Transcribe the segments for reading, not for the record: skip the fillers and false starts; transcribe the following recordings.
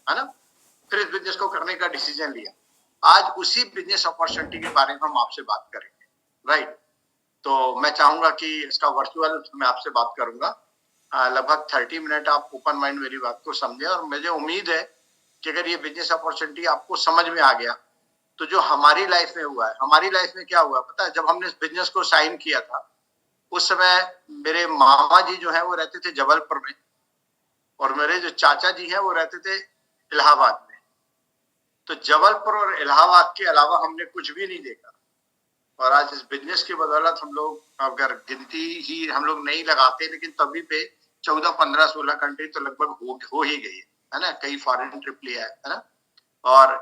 है ना? फिर इस बिजनेस को करने का डिसीजन लिया। आज उसी बिजनेस अपॉर्चुनिटी के बारे में हम आपसे बात करेंगे, राइट? तो मैं चाहूंगा कि इसका वर्चुअल मैं आपसे बात करूंगा। लगभग 30 मिनट आप ओपन माइंड मेरी बात को समझे, और मुझे उम्मीद है कि अगर ये बिजनेस अपॉर्चुनिटी आपको समझ में आ गया, तो जो हमारी लाइफ में हुआ है, हमारी लाइफ में क्या हुआ पता है? जब हमने इस बिजनेस को साइन किया था, उस समय मेरे मामा जी जो है वो रहते थे जबलपुर में, और मेरे जो चाचा जी हैं वो रहते थे इलाहाबाद में। तो जबलपुर और इलाहाबाद के अलावा हमने कुछ भी नहीं देखा, और आज इस बिजनेस की बदौलत हम लोग, अगर गिनती ही हम लोग नहीं लगाते, लेकिन तभी पे 14, 15, 16 कंट्री तो लगभग हो ही गई है ना? कई फॉरेन ट्रिप लिया है ना? और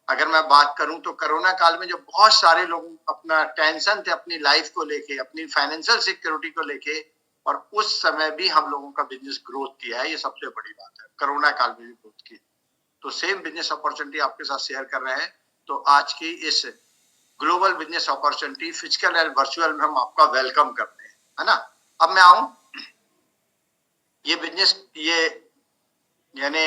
अगर मैं बात करूं तो कोरोना काल में जो बहुत सारे लोग अपना टेंशन थे अपनी लाइफ को लेके, अपनी फाइनेंशियल सिक्योरिटी को लेके, और उस समय भी हम लोगों का बिजनेस ग्रोथ किया है, ये सबसे बड़ी बात है। कोरोना काल में भी ग्रोथ की, तो सेम बिजनेस अपॉर्चुनिटी आपके साथ शेयर कर रहे हैं। तो आज की इस global business opportunity physical and virtual में हम आपका वेलकम करते हैं, है ना? अब मैं आऊं, ये बिजनेस, ये यानी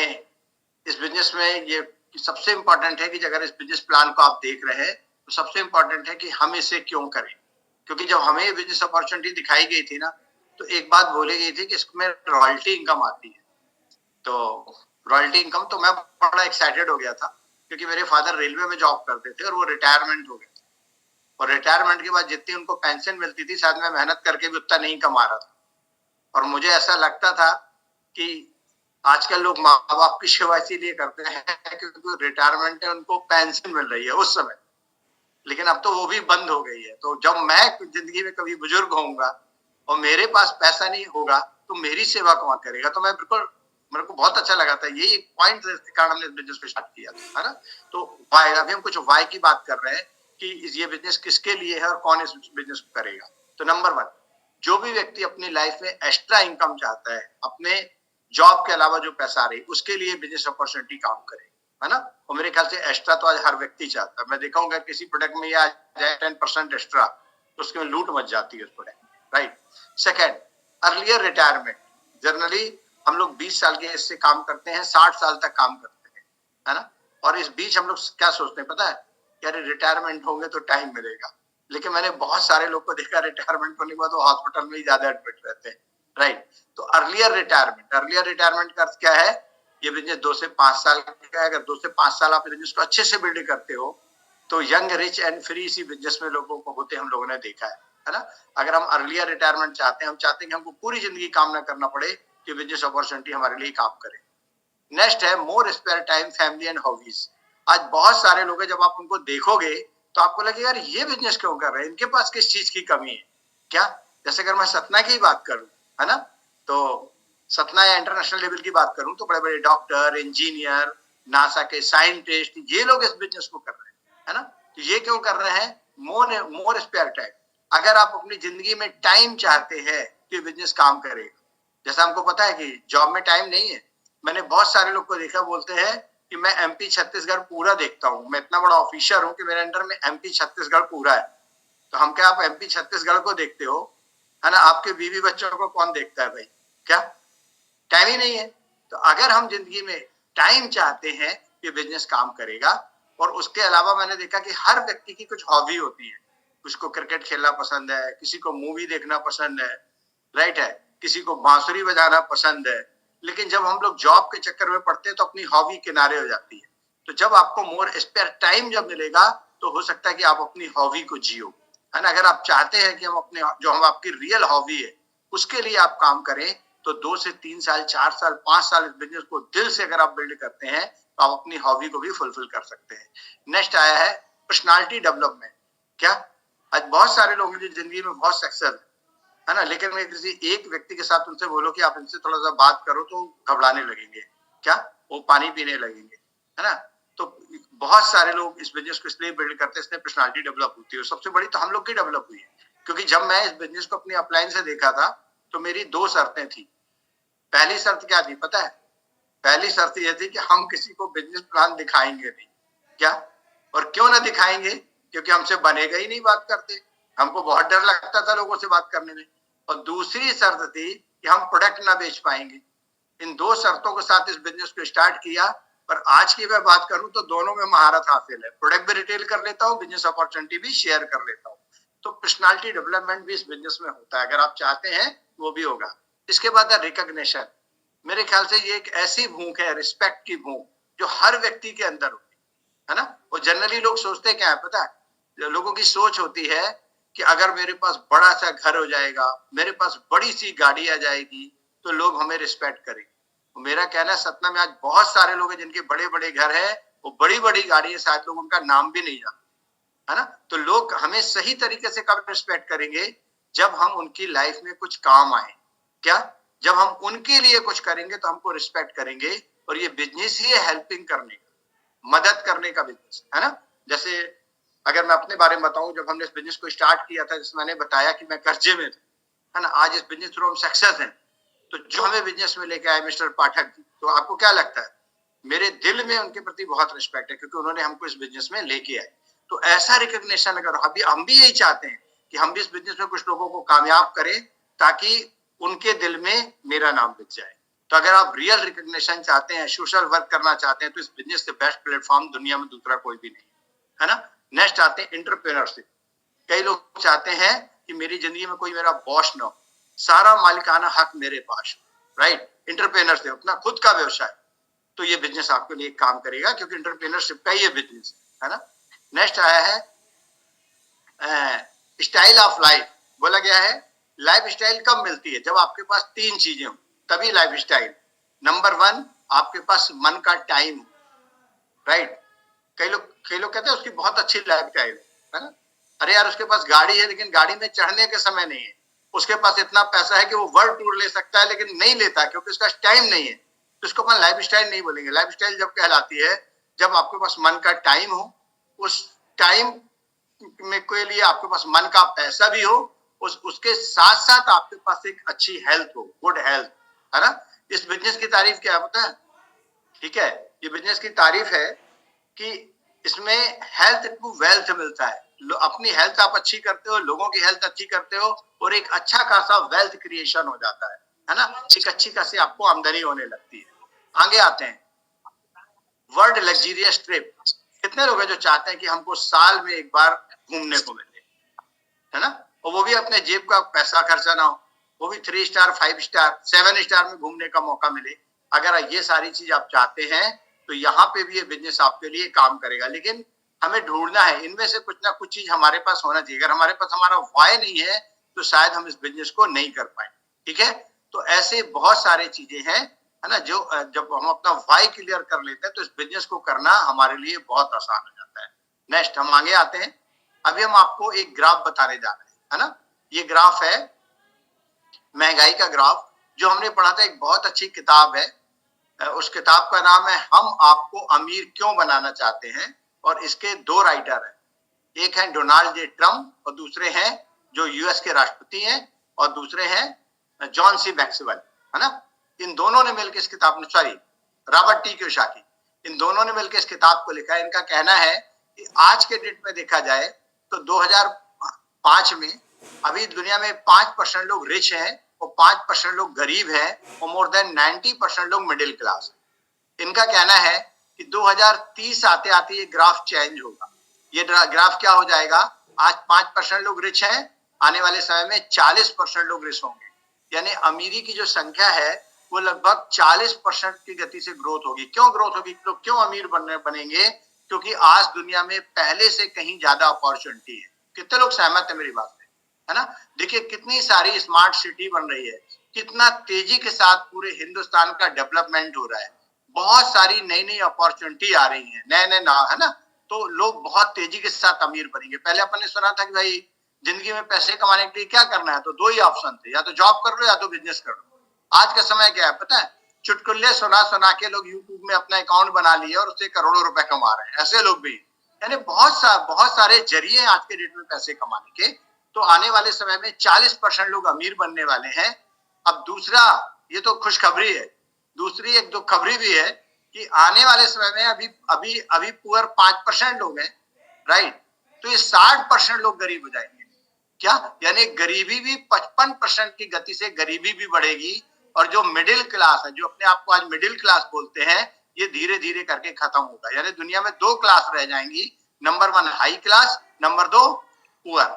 इस बिजनेस में ये सबसे इंपॉर्टेंट है कि अगर इस बिजनेस प्लान को आप देख रहे हैं, तो सबसे इंपॉर्टेंट है कि हम इसे क्यों करें। क्योंकि जब हमें ये बिजनेस अपॉर्चुनिटी दिखाई गई थी ना, तो एक बात बोली गई थी कि इसमें रॉयल्टी इनकम आती है। तो रॉयल्टी इनकम, तो मैं बड़ा एक्साइटेड हो गया था, क्योंकि मेरे फादर रेलवे में जॉब करते थे और वो रिटायरमेंट हो गए, और रिटायरमेंट के बाद जितनी उनको पेंशन मिलती थी, शायद मैं मेहनत करके भी उतना नहीं कमा रहा था। और मुझे ऐसा लगता था कि आजकल लोग माँ बाप की सेवा इसीलिए करते हैं क्योंकि रिटायरमेंट है, उनको पेंशन मिल रही है उस समय, लेकिन अब तो वो भी बंद हो गई है। तो जब मैं जिंदगी में कभी बुजुर्ग होऊंगा और मेरे पास पैसा नहीं होगा, तो मेरी सेवा कौन करेगा? तो मैं बिल्कुल, मेरे को बहुत अच्छा लगा था, यही पॉइंट के कारण हमने बिजनेस को स्टार्ट किया था, है ना? तो वाई, अभी हम कुछ वाई की बात कर रहे हैं कि ये बिजनेस किसके लिए है और कौन इस बिजनेस को करेगा। तो नंबर 1, जो भी व्यक्ति अपनी लाइफ में एक्स्ट्रा इनकम चाहता है, अपने जॉब के अलावा जो पैसा आ रही है, उसके लिए बिजनेस अपॉर्चुनिटी काम करे, है ना? और मेरे ख्याल से एक्स्ट्रा तो आज हर व्यक्ति चाहता है। मैं देखा हूँ किसी प्रोडक्ट में ये आ जाए 10% एक्स्ट्रा, तो उसके में लूट मच जाती है उस प्रोडक्ट में, right? Second, earlier retirement. Generally हम लोग 20 साल के एज से काम करते हैं, 60 साल तक काम करते हैं, है ना? और इस बीच हम लोग क्या सोचते हैं पता है? यार रिटायरमेंट होंगे तो टाइम मिलेगा, लेकिन मैंने बहुत सारे लोग को देखा रिटायरमेंट होने के बाद वो हॉस्पिटल में ही ज्यादा एडमिट रहते हैं, राइट? तो अर्लियर रिटायरमेंट का अर्थ क्या है? ये बिजनेस 2 से 5 साल का है। अगर 2 से 5 साल आप बिजनेस को अच्छे से बिल्ड करते हो, तो यंग, रिच एंड फ्री इसी बिजनेस में लोगों को होते हम लोगों ने देखा है ना? अगर हम अर्लियर रिटायरमेंट चाहते हैं, हम चाहते हैं कि हमको पूरी जिंदगी काम ना करना पड़े, कि बिजनेस अपॉर्चुनिटी हमारे लिए काम करे। नेक्स्ट है more spare time, family and hobbies. आज बहुत सारे लोग हैं, जब आप उनको देखोगे तो आपको लगेगा यार ये बिजनेस क्यों कर रहे हैं, इनके पास किस चीज की कमी है क्या? जैसे अगर मैं सतना की बात करूं, है ना, तो सतना या इंटरनेशनल लेवल की बात करूं, तो बड़े बड़े डॉक्टर, इंजीनियर, नासा के साइंटिस्ट, ये लोग इस बिजनेस को कर रहे हैं, है ना? तो ये क्यों कर रहे हैं? मोर स्पेयर टाइम। अगर आप अपनी जिंदगी में टाइम चाहते हैं कि बिजनेस काम करेगा, जैसा हमको पता है कि जॉब में टाइम नहीं है। मैंने बहुत सारे लोग को देखा, बोलते हैं कि मैं एमपी छत्तीसगढ़ पूरा देखता हूँ, मैं इतना बड़ा ऑफिसर हूँ कि मेरे अंडर में एमपी छत्तीसगढ़ पूरा है। तो हम क्या, आप एमपी छत्तीसगढ़ को देखते हो, है ना? आपके बीवी बच्चों को कौन देखता है भाई? क्या टाइम ही नहीं है? तो अगर हम जिंदगी में टाइम चाहते हैं कि बिजनेस काम करेगा, और उसके अलावा मैंने देखा कि हर व्यक्ति की कुछ हॉबी होती है। कुछ को क्रिकेट खेलना पसंद है, किसी को मूवी देखना पसंद है, राइट है, किसी को बांसुरी बजाना पसंद है। लेकिन जब हम लोग जॉब के चक्कर में पड़ते हैं, तो अपनी हॉबी किनारे हो जाती है। तो जब आपको मोर स्पेयर टाइम जब मिलेगा, तो हो सकता है कि आप अपनी हॉबी को जियो, है ना? अगर आप चाहते हैं कि हम अपने, जो हम आपकी रियल हॉबी है, उसके लिए आप काम करें, तो 2 से 3 साल, 4 साल, 5 साल इस बिजनेस को दिल से अगर आप बिल्ड करते हैं, तो आप अपनी हॉबी को भी फुलफिल कर सकते हैं। नेक्स्ट आया है पर्सनालिटी डेवलपमेंट। क्या आज बहुत सारे लोग मुझे जिंदगी में बहुत सक्सेस है ना, लेकिन मैं किसी एक व्यक्ति के साथ उनसे बोलो कि आप इनसे थोड़ा सा बात करो, तो घबराने लगेंगे, क्या वो पानी पीने लगेंगे, है ना? तो बहुत सारे लोग इस बिजनेस को इसलिए बिल्ड करते हैं, इसलिए पर्सनालिटी डेवलप होती है। सबसे बड़ी तो हम लोग की डेवलप हुई है, क्योंकि जब मैं इस बिजनेस को अपनी अपलाइन से देखा था, तो मेरी 2 शर्तें थी। पहली शर्त क्या थी पता है? पहली शर्त यह थी कि हम किसी को बिजनेस प्लान दिखाएंगे नहीं। क्या? और क्यों ना दिखाएंगे? क्योंकि हमसे बनेगा ही नहीं बात करते, हमको बहुत डर लगता था लोगों से बात करने में। और दूसरी शर्त थी कि हम प्रोडक्ट ना बेच पाएंगे। इन दो शर्तों के साथ इस बिजनेस को स्टार्ट किया, पर आज की मैं बात करूं तो दोनों में महारत हासिल है। प्रोडक्ट भी रिटेल कर लेता हूं, बिजनेस अपॉर्चुनिटी भी शेयर कर लेता हूं। तो पर्सनालिटी डेवलपमेंट भी इस बिजनेस में होता है, अगर आप चाहते हैं वो भी होगा। इसके बाद है रिकॉग्निशन। मेरे ख्याल से ये एक ऐसी भूख है, रिस्पेक्ट की भूख, जो हर व्यक्ति के अंदर होती है ना। वो जनरली लोग सोचते क्या है पता है, लोगों की सोच होती है कि अगर मेरे पास बड़ा सा घर हो जाएगा, मेरे पास बड़ी सी गाड़ी आ जाएगी, तो लोग हमें रिस्पेक्ट करेंगे। मेरा कहना है सतना में आज बहुत सारे लोग हैं जिनके बड़े बड़े घर है, वो बड़ी बड़ी गाड़ी है, शायद लोग उनका नाम भी नहीं जानते, है ना। तो लोग हमें सही तरीके से कब रिस्पेक्ट करेंगे, जब हम उनकी लाइफ में कुछ काम आए। क्या? जब हम उनके लिए कुछ करेंगे तो हमको रिस्पेक्ट करेंगे। और ये बिजनेस ही है हेल्पिंग करने का, मदद करने का बिजनेस, है ना। जैसे अगर मैं अपने बारे में बताऊं, जब हमने इस बिजनेस को स्टार्ट किया था, जैसे मैंने बताया कि मैं कर्जे में था, है ना। आज इस बिजनेस थ्रू हम सक्सेस हैं। तो जो हमें बिजनेस में लेके आए मिस्टर पाठक जी, तो आपको क्या लगता है, मेरे दिल में उनके प्रति बहुत रिस्पेक्ट है, क्योंकि उन्होंने हमको इस बिजनेस में लेके आए। तो ऐसा रिकॉग्निशन अगर अभी हम भी यही चाहते हैं कि हम भी इस बिजनेस में कुछ लोगों को कामयाब करें, ताकि उनके दिल में मेरा नाम बिक जाए। तो अगर आप रियल रिकॉग्निशन चाहते हैं, सोशल वर्क करना चाहते हैं, तो इस बिजनेस से बेस्ट प्लेटफॉर्म दुनिया में दूसरा कोई भी नहीं है ना। नेक्स्ट आते हैं एंटरप्रेन्योरशिप। कई लोग चाहते हैं कि मेरी जिंदगी में कोई मेरा बॉस ना हो, सारा मालिकाना हक मेरे पास, राइट। एंटरप्रेन्योरशिप, अपना खुद का व्यवसाय, तो ये बिजनेस आपके लिए काम करेगा, क्योंकि एंटरप्रेन्योरशिप का ये बिजनेस है ना। नेक्स्ट आया है स्टाइल ऑफ लाइफ। बोला गया है लाइफ स्टाइल कब मिलती है, जब आपके पास तीन चीजें हो, तभी लाइफ स्टाइल। नंबर वन, आपके पास मन का टाइम, राइट। कई लोग कहते हैं उसकी बहुत अच्छी लाइफ स्टाइल है ना। अरे यार, उसके पास गाड़ी है लेकिन गाड़ी में चढ़ने के समय नहीं है। उसके पास इतना पैसा है कि वो वर्ल्ड टूर ले सकता है, लेकिन नहीं लेता क्योंकि उसका टाइम नहीं है। तो उसको अपन लाइफ स्टाइल नहीं बोलेंगे। लाइफ स्टाइल जब कहलाती है जब आपके पास मन का टाइम हो, उस टाइम में के लिए आपके पास मन का पैसा भी हो, उसके साथ साथ आपके पास एक अच्छी हेल्थ हो, गुड हेल्थ, है ना। इस बिजनेस की तारीफ क्या है पता है? ठीक है, ये बिजनेस की तारीफ है कि इसमें हेल्थ टू वेल्थ मिलता है। अपनी हेल्थ आप अच्छी करते हो, लोगों की हेल्थ अच्छी करते हो, और एक अच्छा खासा वेल्थ क्रिएशन हो जाता है ना। एक अच्छी खासी आपको आमदनी होने लगती है। आगे आते हैं वर्ल्ड लग्जरियस ट्रिप। कितने लोग हैं जो चाहते हैं कि हमको साल में एक बार घूमने को मिले, है ना। और वो भी अपने जेब का पैसा खर्चा ना हो, वो भी 3 स्टार 5 स्टार 7 स्टार में घूमने का मौका मिले। अगर ये सारी चीज आप चाहते हैं तो यहाँ पे भी ये बिजनेस आपके लिए काम करेगा। लेकिन हमें ढूंढना है, इनमें से कुछ ना कुछ चीज हमारे पास होना चाहिए। अगर हमारे पास हमारा वाई नहीं है तो शायद हम इस बिजनेस को नहीं कर पाए। ठीक है, तो ऐसे बहुत सारे चीजें हैं, है ना, जो जब हम अपना वाई क्लियर कर लेते हैं तो इस बिजनेस को करना हमारे लिए बहुत आसान हो जाता है। नेक्स्ट हम आगे आते हैं। अभी हम आपको एक ग्राफ बताने जा रहे हैं, है ना। ये ग्राफ है महंगाई का ग्राफ, जो हमने पढ़ा था, एक बहुत अच्छी किताब है। उस किताब का नाम है हम आपको अमीर क्यों बनाना चाहते हैं, और इसके दो राइटर हैं। एक है डोनाल्ड जे ट्रम्प और दूसरे हैं जो यूएस के राष्ट्रपति हैं, और दूसरे हैं जॉन सी मैक्सवेल, है ना। इन दोनों ने मिलकर इस किताब में, सॉरी, रॉबर्ट टी कियोसाकी, इन दोनों ने मिलकर इस किताब को लिखा है। इनका कहना है कि आज के डेट में देखा जाए तो 2005 में अभी दुनिया में 5% लोग रिच हैं और 5% लोग गरीब हैं, और मोर देन 90% लोग मिडिल क्लास हैं। इनका कहना है कि 2030 आते आते ये ग्राफ चेंज होगा। ये ग्राफ क्या हो जाएगा, आज 5% लोग रिच हैं, आने वाले समय में 40% लोग रिच होंगे। यानी अमीरी की जो संख्या है वो लगभग 40% की गति से ग्रोथ होगी। क्यों ग्रोथ होगी, तो क्यों अमीर बनेंगे, क्योंकि आज दुनिया में पहले से कहीं ज्यादा अपॉर्चुनिटी है। कितने लोग सहमत है मेरी बात से, है ना। देखिए कितनी सारी स्मार्ट सिटी बन रही है, कितना तेजी के साथ पूरे हिंदुस्तान का डेवलपमेंट हो रहा है, बहुत सारी नई नई अपॉर्चुनिटी आ रही है, नए नए ना, है ना। तो लोग बहुत तेजी के साथ अमीर बनेंगे। पहले अपन ने सुना था कि भाई जिंदगी में पैसे कमाने के लिए क्या करना है, तो दो ही ऑप्शन थे, या तो जॉब कर लो या तो बिजनेस कर लो। आज का समय क्या है पता है, चुटकुल्ले सुना सुना के लोग यूट्यूब में अपना अकाउंट बना लिए और उससे करोड़ों रुपए कमा रहे हैं, ऐसे लोग भी। यानी बहुत सारे जरिए आज के डेट में पैसे कमाने के। तो आने वाले समय में 40% लोग अमीर बनने वाले हैं। अब दूसरा, ये तो खुशखबरी है, दूसरी एक दुख खबरी भी है कि आने वाले समय में अभी अभी अभी पुअर 5% लोग हैं, राइट। तो ये 60% लोग गरीब हो जाएंगे। क्या यानी गरीबी भी 55% की गति से गरीबी भी बढ़ेगी, और जो मिडिल क्लास है, जो अपने आप को आज मिडिल क्लास बोलते हैं, ये धीरे धीरे करके खत्म होगा। यानी दुनिया में दो क्लास रह जाएंगी, number 1 high class, number 2 poor.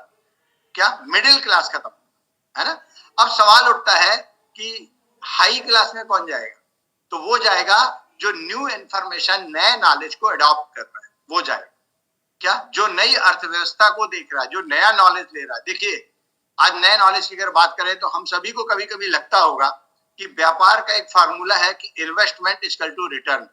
क्या मिडिल क्लास खत्म, है ना। अब सवाल उठता है कि हाई क्लास में कौन जाएगा? तो वो जाएगा जो न्यू इंफॉर्मेशन, नए नॉलेज को अडॉप्ट कर रहा है, वो जाएगा। क्या जो नई अर्थव्यवस्था को देख रहा है, जो नया नॉलेज ले रहा है। देखिए आज नए नॉलेज की अगर बात करें तो हम सभी को कभी कभी लगता होगा कि व्यापार का एक फार्मूला है कि इन्वेस्टमेंट इक्वल टू रिटर्न।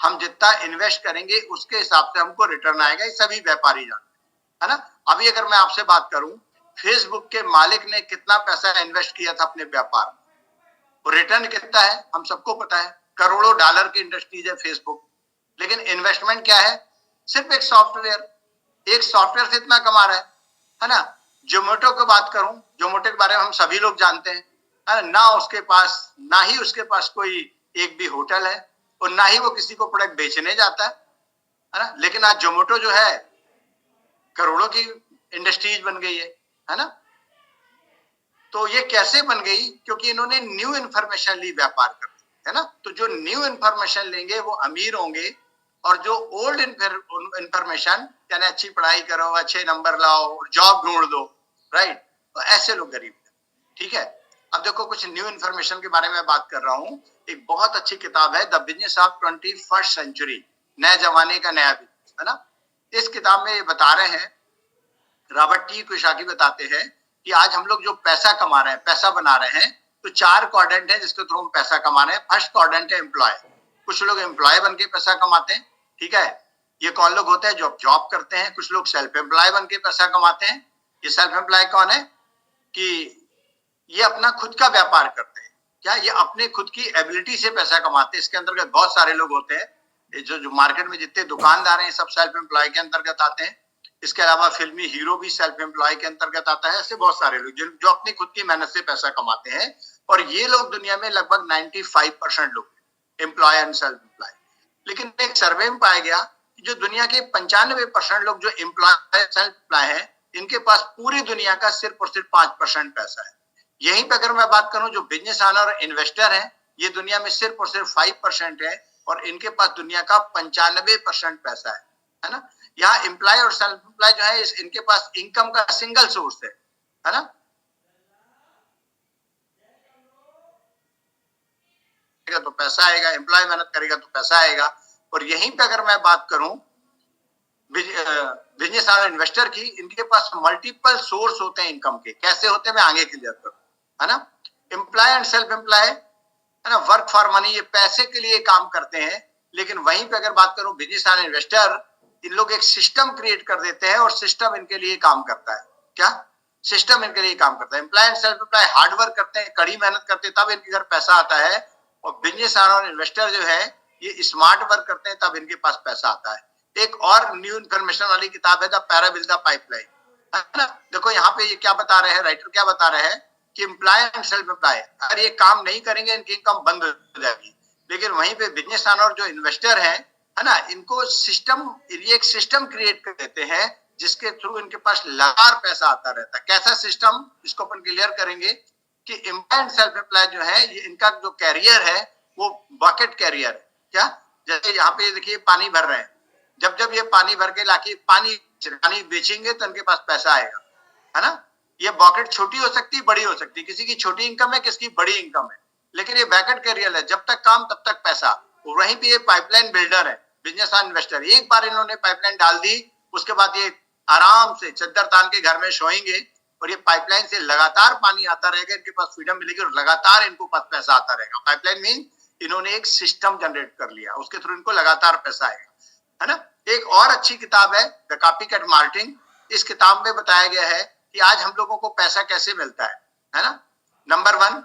हम जितना इन्वेस्ट करेंगे उसके हिसाब से हमको रिटर्न आएगा, ये सभी व्यापारी जानते हैं, है ना। अभी अगर मैं आपसे बात करूं, फेसबुक के मालिक ने कितना पैसा इन्वेस्ट किया था अपने व्यापार में, रिटर्न कितना है हम सबको पता है, करोड़ों डॉलर की इंडस्ट्रीज है फेसबुक। लेकिन इन्वेस्टमेंट क्या है? सिर्फ एक सॉफ्टवेयर, एक सॉफ्टवेयर से इतना कमा रहा है ना। जोमेटो की बात करूं, जोमेटो के बारे में हम सभी लोग जानते हैं, है ना उसके पास, ना ही उसके पास कोई एक भी होटल है, और ना ही वो किसी को प्रोडक्ट बेचने जाता है ना। लेकिन आज जोमेटो जो है करोड़ों की इंडस्ट्रीज बन गई है ना। तो ये कैसे बन गई? क्योंकि इन्होंने न्यू इंफॉर्मेशन ली व्यापार करते, है ना। तो जो न्यू इंफॉर्मेशन लेंगे वो अमीर होंगे, और जो ओल्ड इंफॉर्मेशन, यानी अच्छी पढ़ाई करो, अच्छे नंबर लाओ, जॉब ढूंढ दो, राइट, तो ऐसे लोग गरीब हैं। ठीक है। अब देखो कुछ न्यू इंफॉर्मेशन के बारे में बात कर रहा हूं। एक बहुत अच्छी किताब है the business of 21st century, नए जमाने का नया बिजनेस, है ना। इस किताब में ये बता रहे हैं, रॉबर्ट टी कियोसाकी बताते हैं कि आज हम लोग जो पैसा कमा रहे हैं, पैसा बना रहे हैं, तो 4 क्वाड्रेंट है जिसके थ्रू हम पैसा कमा रहे हैं। फर्स्ट क्वाड्रेंट है एम्प्लॉय, कुछ लोग एम्प्लॉय बन के पैसा कमाते हैं, ठीक है। ये कौन लोग होते हैं? जो जॉब करते हैं। कुछ लोग सेल्फ एम्प्लॉय बन के पैसा कमाते हैं। ये सेल्फ एम्प्लॉय कौन है? कि ये अपना खुद का व्यापार करते हैं। क्या ये अपने खुद की एबिलिटी से पैसा कमाते हैं। इसके अंतर्गत बहुत सारे लोग होते हैं, जो मार्केट में जितने दुकानदार हैं सब सेल्फ एम्प्लॉय के अंतर्गत आते हैं। इसके अलावा फिल्मी हीरो भी सेल्फ एम्प्लॉय के अंतर्गत आता है। ऐसे बहुत सारे लोग जो अपनी खुद की मेहनत से पैसा कमाते हैं, और ये लोग दुनिया में लगभग 95% लोग एम्प्लॉय एंड सेल्फ एम्प्लॉय। लेकिन एक सर्वे में पाया गया कि जो दुनिया के 95% लोग जो एम्प्लॉय सेल्फ एम्प्लॉय है, इनके पास पूरी दुनिया का सिर्फ और सिर्फ 5% पैसा है। यहीं पर अगर मैं बात करूं, जो बिजनेस ऑनर और इन्वेस्टर है, ये दुनिया में सिर्फ और सिर्फ 5% है, और इनके पास दुनिया का 95% पैसा है ना। यहाँ एम्प्लॉय और सेल्फ एम्प्लॉय जो है, इनके पास इनकम का सिंगल सोर्स है ना। तो पैसा आएगा, एम्प्लॉय मेहनत करेगा तो पैसा आएगा। और यहीं पे अगर मैं बात करूं बिजनेस और इन्वेस्टर की, इनके पास मल्टीपल सोर्स होते हैं इनकम के। कैसे होते हैं मैं आगे क्लियर करूं, है ना। एम्प्लॉय एंड सेल्फ एम्प्लॉय, है ना, वर्क फॉर मनी, ये पैसे के लिए काम करते हैं। लेकिन वहीं पे अगर बात करूं बिजनेस एंड इन्वेस्टर, इन लोग एक सिस्टम क्रिएट कर देते हैं, और सिस्टम इनके लिए काम करता है। क्या सिस्टम इनके लिए काम करता है? Employ and self employ hard work करते हैं, कड़ी मेहनत करते हैं, तब इनके घर पैसा आता है। और बिजनेस और इन्वेस्टर जो है, ये स्मार्ट वर्क करते हैं, तब इनके पास पैसा आता है। एक और न्यू इन्फॉर्मेशन वाली किताब है द पैराबिल द पाइपलाइन, है ना। देखो यहाँ पे ये क्या बता रहे हैं, राइटर क्या बता रहे हैं कि एम्प्लॉय एंड सेल्फ एम्प्लॉय अगर ये काम नहीं करेंगे, इनकी इनकम बंद हो जाएगी। लेकिन वहीं पे बिजनेस ऑनर जो इन्वेस्टर है ना, इनको सिस्टम, ये एक सिस्टम क्रिएट कर देते हैं, जिसके थ्रू इनके पास लगातार पैसा आता रहता है। कैसा सिस्टम, इसको अपन क्लियर करेंगे कि एम्प्लॉय एंड सेल्फ एम्प्लॉय जो है, ये इनका जो कैरियर है वो बकेट कैरियर है। क्या, जैसे यहाँ पे देखिए पानी भर रहे हैं, जब जब ये पानी भर के लाके पानी बेचेंगे तो इनके पास पैसा आएगा, है ना। ये बकेट छोटी हो सकती है, बड़ी हो सकती है, किसी की छोटी इनकम है, किसी की बड़ी इनकम है, लेकिन ये बकेट कैरियर है, जब तक काम तब तक पैसा। वहीं पे ये पाइपलाइन बिल्डर है, बिजनेस और इन्वेस्टर। एक बार इन्होंने पाइपलाइन डाल दी, उसके बाद ये आराम से चद्दर तान के घर में सोएंगे, और ये पाइपलाइन से लगातार पानी आता रहेगा, इनके पास फ्रीडम मिलेगी, और लगातार इनको पास पैसा आता रहेगा। पाइपलाइन मीन इन्होंने एक सिस्टम जनरेट कर लिया, उसके थ्रू इनको लगातार पैसा आएगा, है ना। एक और अच्छी किताब है द कॉपी कैट मार्केटिंग। इस किताब में बताया गया है कि आज हम लोगों को पैसा कैसे मिलता है ना। नंबर 1,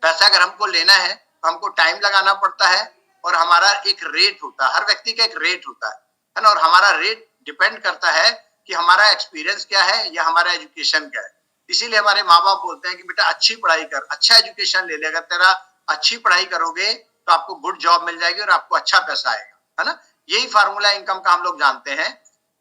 पैसा अगर हमको लेना है तो हमको टाइम लगाना पड़ता है, और हमारा एक रेट होता है, हर व्यक्ति का एक रेट होता है ना। और हमारा रेट डिपेंड करता है कि हमारा एक्सपीरियंस क्या है या हमारा एजुकेशन क्या है। इसीलिए हमारे माँ बाप बोलते हैं कि बेटा अच्छी पढ़ाई कर, अच्छा एजुकेशन ले ले, अगर तेरा अच्छी पढ़ाई करोगे तो आपको गुड जॉब मिल जाएगी और आपको अच्छा पैसा आएगा, है ना। यही फार्मूला इनकम का हम लोग जानते हैं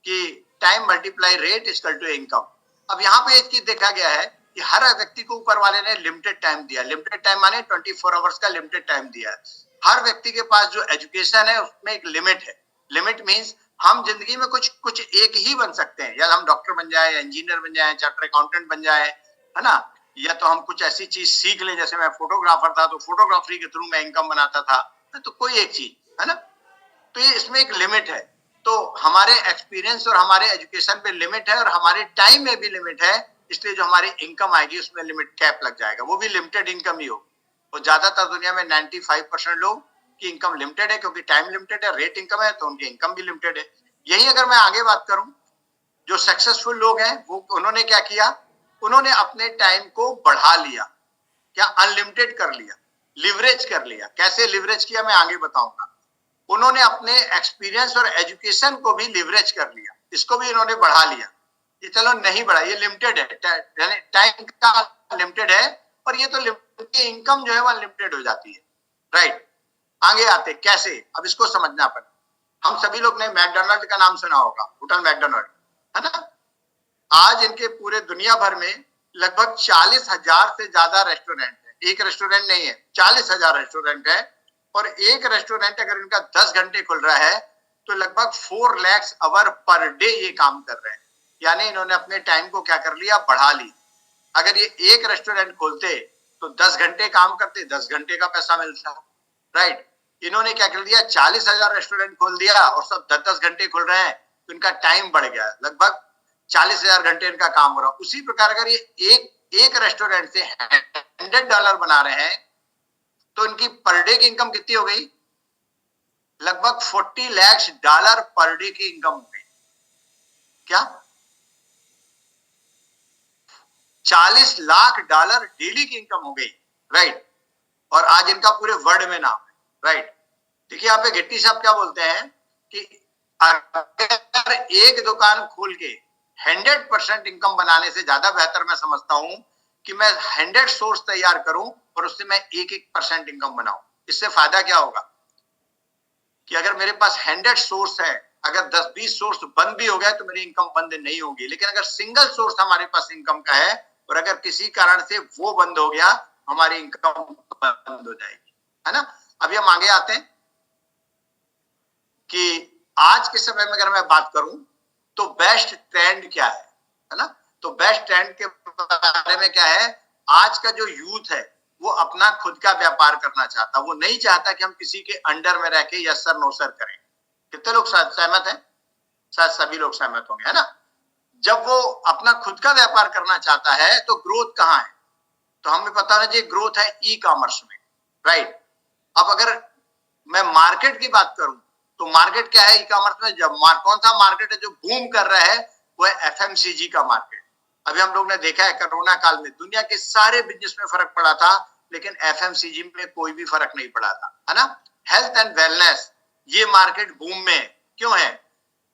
कि time multiply rate equal to income. अब यहाँ पे एक चीज देखा गया है कि हर व्यक्ति को ऊपर वाले ने लिमिटेड टाइम दिया, लिमिटेड टाइम माने 24 आवर्स का लिमिटेड टाइम दिया है। हर व्यक्ति के पास जो एजुकेशन है उसमें एक लिमिट है। लिमिट मींस हम जिंदगी में कुछ कुछ एक ही बन सकते हैं, या हम डॉक्टर बन जाए, इंजीनियर बन जाए, चार्टर अकाउंटेंट बन जाए, है ना, या तो हम कुछ ऐसी चीज सीख ले, जैसे मैं फोटोग्राफर था तो फोटोग्राफी के थ्रू मैं इनकम बनाता था, तो कोई एक चीज, है ना। तो ये इसमें एक लिमिट है। तो हमारे एक्सपीरियंस और हमारे एजुकेशन पे लिमिट है और हमारे टाइम में भी लिमिट है, इसलिए जो हमारी इनकम आएगी उसमें लिमिट कैप लग जाएगा, वो भी लिमिटेड इनकम ही होगी। और ज्यादातर दुनिया में 95% लोग की इनकम लिमिटेड है, क्योंकि टाइम लिमिटेड है, रेट इनकम है, तो उनकी इनकम भी लिमिटेड है। यही अगर मैं आगे बात करूं, जो सक्सेसफुल लोग हैं वो उन्होंने क्या किया, उन्होंने अपने टाइम को बढ़ा लिया, क्या अनलिमिटेड कर लिया, लिवरेज कर लिया। कैसे लिवरेज किया मैं आगे बताऊंगा। उन्होंने अपने एक्सपीरियंस और एजुकेशन को भी लिवरेज कर लिया, इसको भी इन्होंने बढ़ा लिया। ये चलो नहीं बढ़ा, ये लिमिटेड है, यानी टाइम का लिमिटेड है, और ये तो इनकम जो है वह लिमिटेड हो जाती है, राइट। आगे आते कैसे, अब इसको समझना अपन। हम सभी लोग ने मैकडोनल्ड का नाम सुना होगा, होटल मैकडोनल्ड, है ना। आज इनके पूरे दुनिया भर में लगभग 40,000 से ज्यादा रेस्टोरेंट है। एक रेस्टोरेंट नहीं है, 40,000 रेस्टोरेंट है। और एक रेस्टोरेंट अगर इनका 10 घंटे खुल रहा है तो लगभग 4 लाख आवर पर डे ये काम कर रहे हैं। यानी इन्होंने अपने टाइम को क्या कर लिया, बढ़ा ली। अगर ये एक रेस्टोरेंट खोलते तो 10 घंटे काम करते, 10 घंटे का पैसा मिलता, राइट। इन्होंने क्या कर दिया, 40,000 रेस्टोरेंट खोल दिया और सब 10-10 घंटे खुल रहे हैं, तो इनका टाइम बढ़ गया, लगभग 40,000 घंटे इनका काम हो रहा। उसी प्रकार अगर ये एक रेस्टोरेंट से $100 बना रहे हैं तो इनकी पर डे की इनकम कितनी हो गई, लगभग $40 लाख पर डे की इनकम हो गई। क्या $40 लाख डेली की इनकम हो गई, राइट। और आज इनका पूरे वर्ल्ड में नाम है, राइट। देखिए यहाँ पे गिट्टी साहब क्या बोलते हैं कि अगर एक दुकान खोल के 100% इनकम बनाने से ज्यादा बेहतर मैं समझता हूं कि मैं 100 सोर्स तैयार करूं और उससे मैं 1-1% इनकम बनाऊं। इससे फायदा क्या होगा कि अगर मेरे पास 100 सोर्स है, अगर 10-20 सोर्स बंद भी हो गया तो मेरी इनकम बंद नहीं होगी। लेकिन अगर सिंगल सोर्स हमारे पास इनकम का है और अगर किसी कारण से वो बंद हो गया, हमारी इनकम बंद हो जाएगी, है ना। अभी हम आगे आते हैं कि आज के समय में अगर मैं बात करूं तो बेस्ट ट्रेंड क्या है ना। तो बेस्ट ट्रेंड के बारे में क्या है, आज का जो यूथ है वो अपना खुद का व्यापार करना चाहता, वो नहीं चाहता कि हम किसी के अंडर में रह के यस सर नो सर करें। कितने लोग सहमत हैं, शायद सभी लोग सहमत होंगे, है ना। जब वो अपना खुद का व्यापार करना चाहता है तो ग्रोथ कहाँ है, तो हमें पता होना चाहिए ग्रोथ है ई कॉमर्स में, राइट। अब अगर मैं मार्केट की बात करूं तो मार्केट क्या है ई कॉमर्स में, जब कौन सा मार्केट है जो बूम कर रहा है, वो है एफएमसीजी का मार्केट। अभी हम लोग ने देखा है कोरोना काल में दुनिया के सारे बिजनेस में फर्क पड़ा था, लेकिन एफएमसीजी में कोई भी फर्क नहीं पड़ा था, है ना। हेल्थ एंड वेलनेस, ये मार्केट बूम में क्यों है,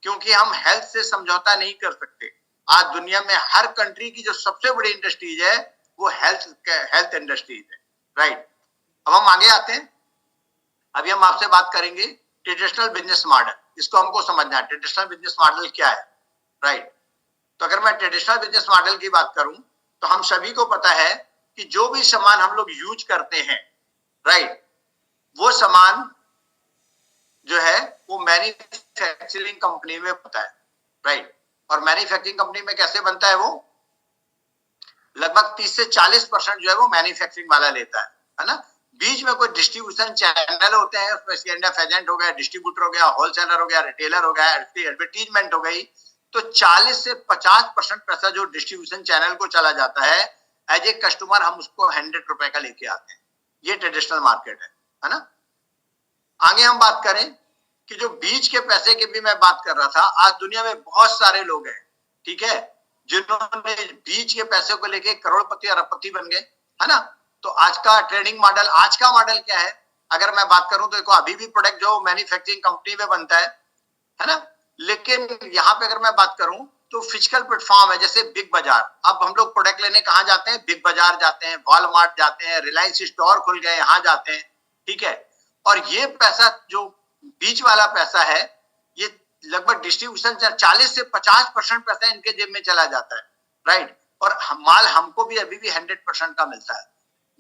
क्योंकि हम हेल्थ से समझौता नहीं कर सकते। आज दुनिया में हर कंट्री की जो सबसे बड़ी इंडस्ट्रीज है वो हेल्थ इंडस्ट्रीज है, राइट। अब हम आगे आते हैं। अभी हम आपसे बात करेंगे ट्रेडिशनल बिजनेस मॉडल, इसको हमको समझना है ट्रेडिशनल बिजनेस मॉडल क्या है, राइट। तो अगर मैं ट्रेडिशनल बिजनेस मॉडल की बात करूं तो हम सभी को पता है कि जो भी सामान हम लोग यूज करते हैं, राइट, वो सामान जो है वो मैन्युफैक्चरिंग कंपनी में बनता है, राइट। और मैन्युफैक्चरिंग कंपनी में कैसे बनता है, वो लगभग 30 से 40% जो है वो मैन्युफैक्चरिंग वाला लेता है ना। बीच में कोई डिस्ट्रीब्यूशन चैनल होते हैं, उसमें सीएनएफ एजेंट हो गया, डिस्ट्रीब्यूटर हो गया, होलसेलर हो गया, रिटेलर हो गया, एडवर्टीजमेंट हो गई। तो 40 से 50% पैसा जो डिस्ट्रीब्यूशन चैनल को चला जाता है, एज ए कस्टमर हम उसको 100 रुपए का लेके आते हैं। ये ट्रेडिशनल मार्केट है ना। आगे हम बात करें कि जो बीच के पैसे की भी मैं बात कर रहा था, आज दुनिया में बहुत सारे लोग हैं, ठीक है, जिन्होंने बीच के पैसे को लेके करोड़पति अरबपति बन गए, है ना। तो आज का ट्रेडिंग मॉडल, आज का मॉडल क्या है, अगर मैं बात करूं तो देखो अभी भी प्रोडक्ट जो मैन्युफैक्चरिंग कंपनी में बनता है ना। लेकिन यहाँ पे अगर मैं बात करूं तो फिजिकल प्लेटफॉर्म है, जैसे बिग बाजार। अब हम लोग प्रोडक्ट लेने कहाँ जाते हैं, बिग बाजार जाते हैं, वॉलमार्ट जाते हैं, रिलायंस स्टोर खुल गए यहाँ जाते हैं, ठीक है। और ये पैसा जो बीच वाला पैसा है, ये लगभग डिस्ट्रीब्यूशन 40 से 50% पैसा इनके जेब में चला जाता है। राइट। और माल हमको भी अभी भी 100% का मिलता है।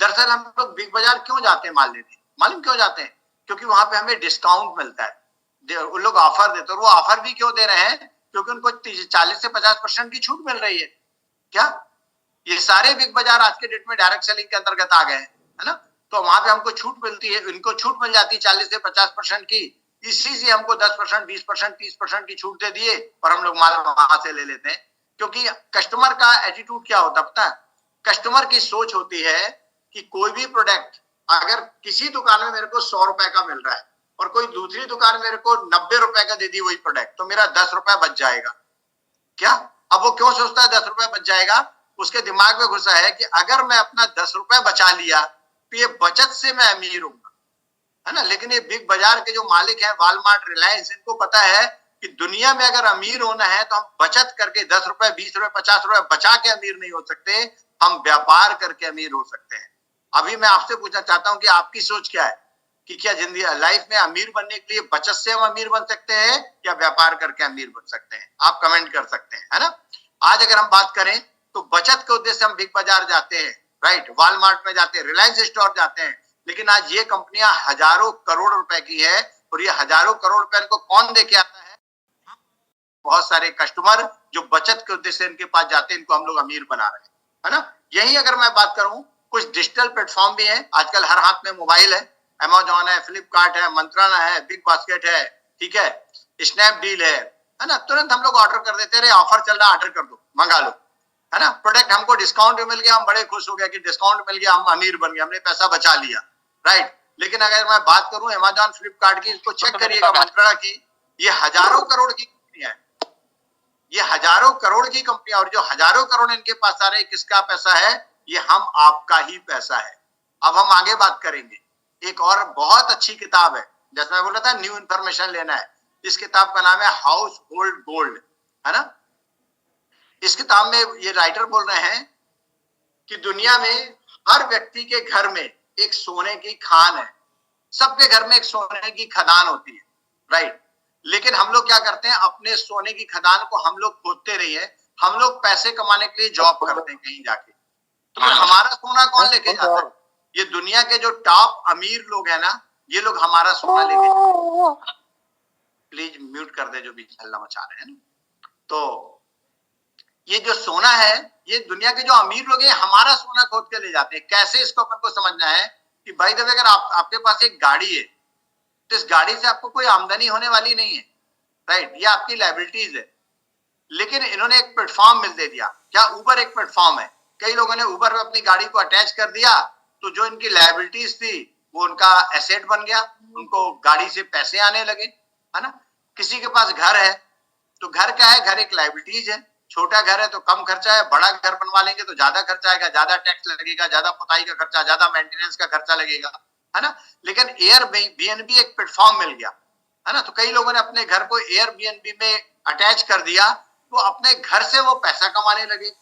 दरअसल हम लोग बिग बाजार क्यों जाते हैं माल लेने, मालूम क्यों जाते हैं? क्योंकि वहां पे हमें डिस्काउंट मिलता है, उन लोग ऑफर देते हैं। और वो ऑफर भी क्यों दे रहे हैं? क्योंकि उनको 40 से 50% की छूट मिल रही है। क्या ये सारे बिग बाजार आज के डेट में डायरेक्ट सेलिंग के अंतर्गत आ गए हैं, है ना? तो वहां पे हमको छूट मिलती है, इनको छूट मिल जाती है 40 से 50% की। इसी से हमको 10%, 20%, 30% की छूट दे दिए और हम लोग माल वहां से ले लेते हैं। क्योंकि कस्टमर का एटीट्यूड क्या होता है पता है? कस्टमर की सोच होती है कि कोई भी प्रोडक्ट अगर किसी दुकान में मेरे को 100 रुपए का मिल रहा है और कोई दूसरी दुकान मेरे को 90 रुपए का दे दी वही प्रोडक्ट, तो मेरा 10 रुपए बच जाएगा। क्या? अब वो क्यों सोचता है 10 रुपए बच जाएगा? उसके दिमाग में घुसा है कि अगर मैं अपना 10 रुपए बचा लिया तो ये बचत से मैं अमीर हूंगा, है ना? लेकिन ये बिग बाजार के जो मालिक हैं, वॉलमार्ट, रिलायंस, इनको पता है कि दुनिया में अगर अमीर होना है तो हम बचत करके 10 रुपए, 20 रुपए, 50 रुपए बचा के अमीर नहीं हो सकते, हम व्यापार करके अमीर हो सकते हैं। अभी मैं आपसे पूछना चाहता हूं कि आपकी सोच क्या है कि क्या जिंदगी लाइफ में अमीर बनने के लिए बचत से हम अमीर बन सकते हैं या व्यापार करके अमीर बन सकते हैं? आप कमेंट कर सकते हैं, है ना? आज अगर हम बात करें तो बचत के उद्देश्य से हम बिग बाजार जाते हैं, राइट, वॉलमार्ट में जाते हैं, रिलायंस स्टोर जाते हैं। लेकिन आज ये कंपनियां हजारों करोड़ रुपए की है और ये हजारों करोड़ रुपए इनको कौन दे के आता है? बहुत सारे कस्टमर जो बचत के उद्देश्य से इनके पास जाते हैं, इनको हम लोग अमीर बना रहे हैं, है ना? यही अगर मैं बात करूं, कुछ डिजिटल प्लेटफॉर्म भी है आजकल, हर हाथ में मोबाइल है। अमेजॉन है, फ्लिपकार्ट है, मंत्राना है, बिग बास्केट है, ठीक है, स्नैपडील है ना? तुरंत हम लोग ऑर्डर कर देते हैं, ऑफर चल रहा है, ऑर्डर कर दो, मंगा लो, है ना? प्रोडक्ट हमको डिस्काउंट मिल गया, हम बड़े खुश हो गए कि डिस्काउंट मिल गया, हम अमीर बन गए, हमने पैसा बचा लिया, राइट। लेकिन अगर मैं बात करूं अमेजॉन, फ्लिपकार्ट की, इसको चेक करिएगा, मंत्रणा की, ये हजारों करोड़ की कंपनियां है, ये हजारों करोड़ की कंपनियां, और जो हजारों करोड़ इनके पास आ रहे, किसका पैसा है? ये हम आपका ही पैसा है। अब हम आगे बात करेंगे। एक और बहुत अच्छी किताब है, जैसे मैं बोल रहा था न्यू इंफॉर्मेशन लेना है, इस किताब का नाम है हाउस होल्ड गोल्ड, है ना? इस किताब में ये राइटर बोल रहे हैं कि दुनिया में हर व्यक्ति के घर में एक सोने की खान है, सबके घर में एक सोने की खदान होती है, राइट। लेकिन हम लोग क्या करते हैं? अपने सोने की खदान को हम लोग खोदते रही है, हम लोग पैसे कमाने के लिए जॉब करते हैं कहीं जाके, तो फिर हमारा सोना कौन लेके जाता है? ये दुनिया के जो टॉप अमीर लोग हैं ना, ये लोग हमारा सोना लेके, प्लीज म्यूट कर दे जो भी हल्ला मचा रहे हैं ना। तो ये जो सोना है, ये दुनिया के जो अमीर लोग हैं हमारा सोना खोद के ले जाते हैं। कैसे? इसको अपन को समझना है कि भाई दबे अगर आपके पास एक गाड़ी है तो इस गाड़ी से आपको कोई आमदनी होने वाली नहीं है, राइट, ये आपकी लायबिलिटीज है। लेकिन इन्होंने एक प्लेटफॉर्म मिल दे दिया, क्या? ऊबर एक प्लेटफॉर्म है, कई लोगों ने ऊबर में अपनी गाड़ी को अटैच कर दिया, तो जो इनकी लायबिलिटीज थी वो उनका एसेट बन गया, उनको गाड़ी से पैसे आने लगे, है ना? किसी के पास घर है तो घर क्या है? घर एक लायबिलिटीज है। छोटा घर है तो कम खर्चा है, बड़ा घर बनवा लेंगे तो ज्यादा खर्चा आएगा, ज्यादा टैक्स लगेगा, ज्यादा पुताई का खर्चा, ज्यादा मेंटेनेंस का खर्चा लगेगा, है ना? लेकिन एयरबीएनबी एक प्लेटफॉर्म मिल गया, है ना? तो कई लोगों ने अपने घर को एयरबीएनबी में अटैच कर दिया, तो अपने घर से वो पैसा कमाने लगे।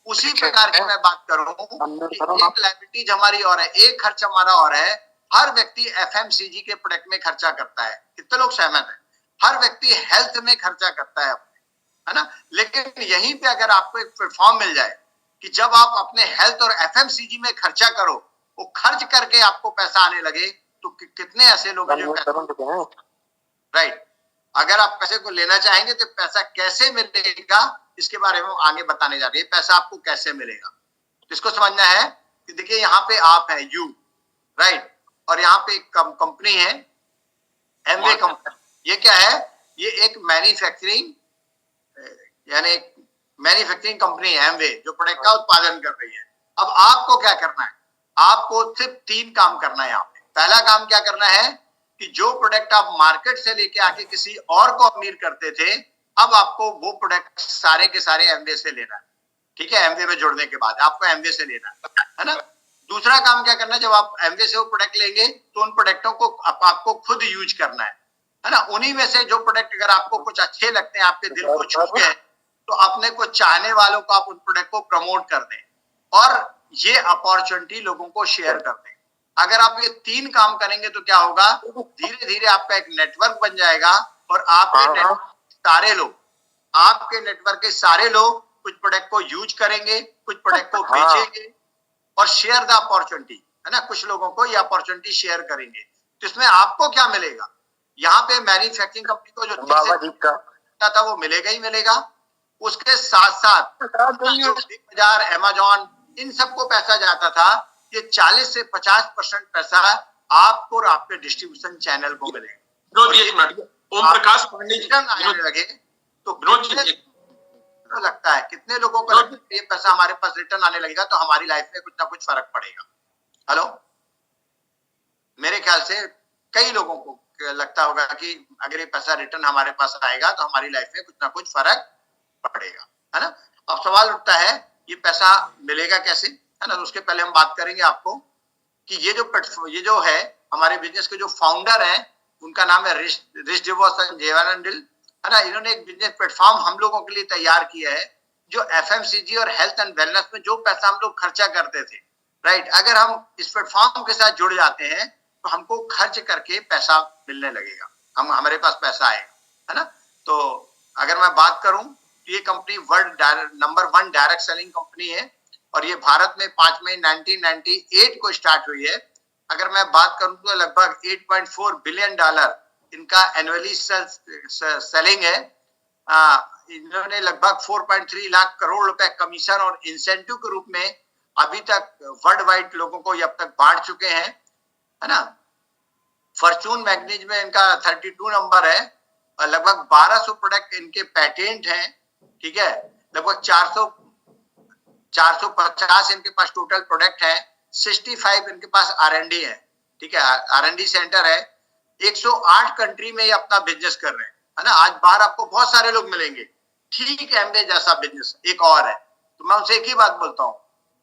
उसी प्रकार की मैं बात करूं कि एक लायबिलिटीज हमारी और है, एक खर्च हमारा और है। हर व्यक्ति एफएमसीजी के प्रोडक्ट में खर्चा करता है, कितने लोग सहमत हैं? हर व्यक्ति हेल्थ में खर्चा करता है, है ना? लेकिन यहीं पे अगर आपको एक प्लेटफॉर्म मिल जाए कि जब आप अपने हेल्थ और एफएमसीजी में खर्चा करो, वो खर्च करके आपको पैसा आने लगे, तो कितने ऐसे लोग हैं जो, राइट। अगर आप पैसे को लेना चाहेंगे तो पैसा कैसे मिलेगा, इसके बारे में आगे बताने जा रहे हैं। पैसा आपको कैसे मिलेगा इसको समझना है कि देखिए यहाँ पे आप है यू, राइट, और यहाँ पे एक कंपनी है एमवे कंपनी। ये क्या है? ये एक मैन्युफैक्चरिंग, यानी मैन्युफैक्चरिंग कंपनी है एमवे, जो प्रोडक्ट का उत्पादन कर रही है। अब आपको क्या करना है? आपको सिर्फ 3 काम करना है यहाँ पे। पहला काम क्या करना है कि जो प्रोडक्ट आप मार्केट से लेके आके किसी और को अमीर करते थे, अब आपको वो प्रोडक्ट सारे के सारे एमवे से लेना है, ठीक है? एमवे में जोड़ने के बाद आपको एमवे से लेना है ना? दूसरा काम क्या करना है? जब आप एमवे से वो प्रोडक्ट लेंगे तो उन प्रोडक्टों को आपको खुद यूज करना है ना? उन्हीं में से जो प्रोडक्ट अगर आपको कुछ अच्छे लगते हैं, आपके दिल को छू गए, तो अपने को चाहने वालों को आप उन प्रोडक्ट को प्रमोट कर दें और ये अपॉर्चुनिटी लोगों को शेयर कर दें। अगर आप ये 3 काम करेंगे तो क्या होगा? धीरे धीरे आपका एक नेटवर्क बन जाएगा और आपके नेटवर्क सारे लोग, आपके नेटवर्क के सारे लोग कुछ प्रोडक्ट को यूज करेंगे, कुछ प्रोडक्ट को बेचेंगे और शेयर द अपॉर्चुनिटी, है ना, कुछ लोगों को ये अपॉर्चुनिटी शेयर करेंगे। तो इसमें आपको क्या मिलेगा? यहाँ पे मैन्युफैक्चरिंग कंपनी को जो था वो मिलेगा ही मिलेगा। उसके साथ साथ जो बिग बाजार, अमेजॉन, इन सबको पैसा जाता था, ये 40 से 50% पैसा आपको और आपके डिस्ट्रीब्यूशन चैनल को मिलेगा। ओम प्रकाश पांडे आने लगे तो लगता है कितने लोगों को लगता है ये पैसा हमारे पास रिटर्न आने लगेगा तो हमारी लाइफ में कुछ ना कुछ फर्क पड़ेगा। हेलो, मेरे ख्याल से कई लोगों को लगता होगा कि अगर ये पैसा रिटर्न हमारे पास आएगा तो हमारी लाइफ में कुछ ना कुछ फर्क पड़ेगा, है ना। अब सवाल उठता है ये पैसा मिलेगा कैसे, है ना। तो उसके पहले हम बात करेंगे आपको कि ये जो है हमारे बिजनेस के जो फाउंडर हैं उनका नाम है रिश डिवॉस एंड जेवानंडिल, है ना। इन्होंने एक बिजनेस प्लेटफॉर्म हम लोगों के लिए तैयार किया है जो एफएमसीजी और हेल्थ एंड वेलनेस में जो पैसा हम लोग खर्चा करते थे, राइट, अगर हम इस प्लेटफॉर्म के साथ जुड़ जाते हैं तो हमको खर्च करके पैसा मिलने लगेगा, हमारे पास पैसा आएगा, है ना। तो अगर मैं बात करूं तो ये company world number 1 direct selling company है और ये भारत में 5 मई 1998 को स्टार्ट हुई है। अगर मैं बात करूं तो लगभग $8.4 बिलियन इनका एनुअली सेलिंग है। इन्होंने लगभग 4.3 लाख करोड़ रुपए कमीशन और इंसेंटिव के रूप में अभी तक वर्ल्ड वाइड लोगों को ये अब तक बांट चुके हैं, है ना। फॉर्चून मैगजीन में इनका 32 नंबर है और लगभग 1200 प्रोडक्ट इनके पेटेंट हैं, ठीक है। लगभग 450 इनके पास टोटल प्रोडक्ट है, 65 इनके पास R&D है, ठीक है, R&D सेंटर है। 108 कंट्री में ये अपना बिजनेस कर रहे हैं, है ना। आज बाहर आपको बहुत सारे लोग मिलेंगे, ठीक एमवे जैसा बिजनेस एक और है, तो मैं उनसे एक ही बात बोलता हूँ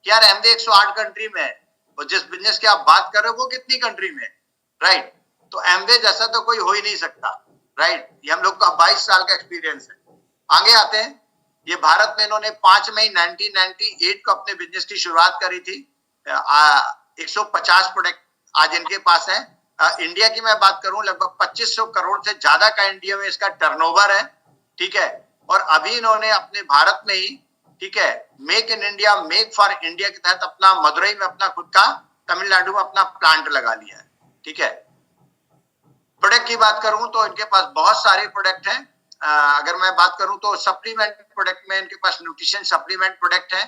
कि यार एमवे 108 कंट्री में है और जिस बिजनेस की आप बात कर रहे हो वो कितनी कंट्री में है, राइट। तो एमवे जैसा तो कोई हो ही नहीं सकता, राइट। ये हम लोग का 22 साल का एक्सपीरियंस है। आगे आते हैं, ये भारत में इन्होंने 5 मई 1998 को अपने बिजनेस की शुरुआत करी थी। 150 प्रोडक्ट आज इनके पास है। इंडिया की मैं बात करूं लगभग 2500 करोड़ से ज्यादा का इंडिया में इसका टर्नओवर है, ठीक है। और अभी इन्होंने अपने भारत में ही, ठीक है, make in India, make for India के तहत अपना मदुरई में अपना खुद का, तमिलनाडु में अपना प्लांट लगा लिया है, ठीक है। प्रोडक्ट की बात करूं तो इनके पास बहुत सारे प्रोडक्ट हैं। अगर मैं बात करूं तो सप्लीमेंट प्रोडक्ट में इनके पास न्यूट्रिशन सप्लीमेंट प्रोडक्ट है।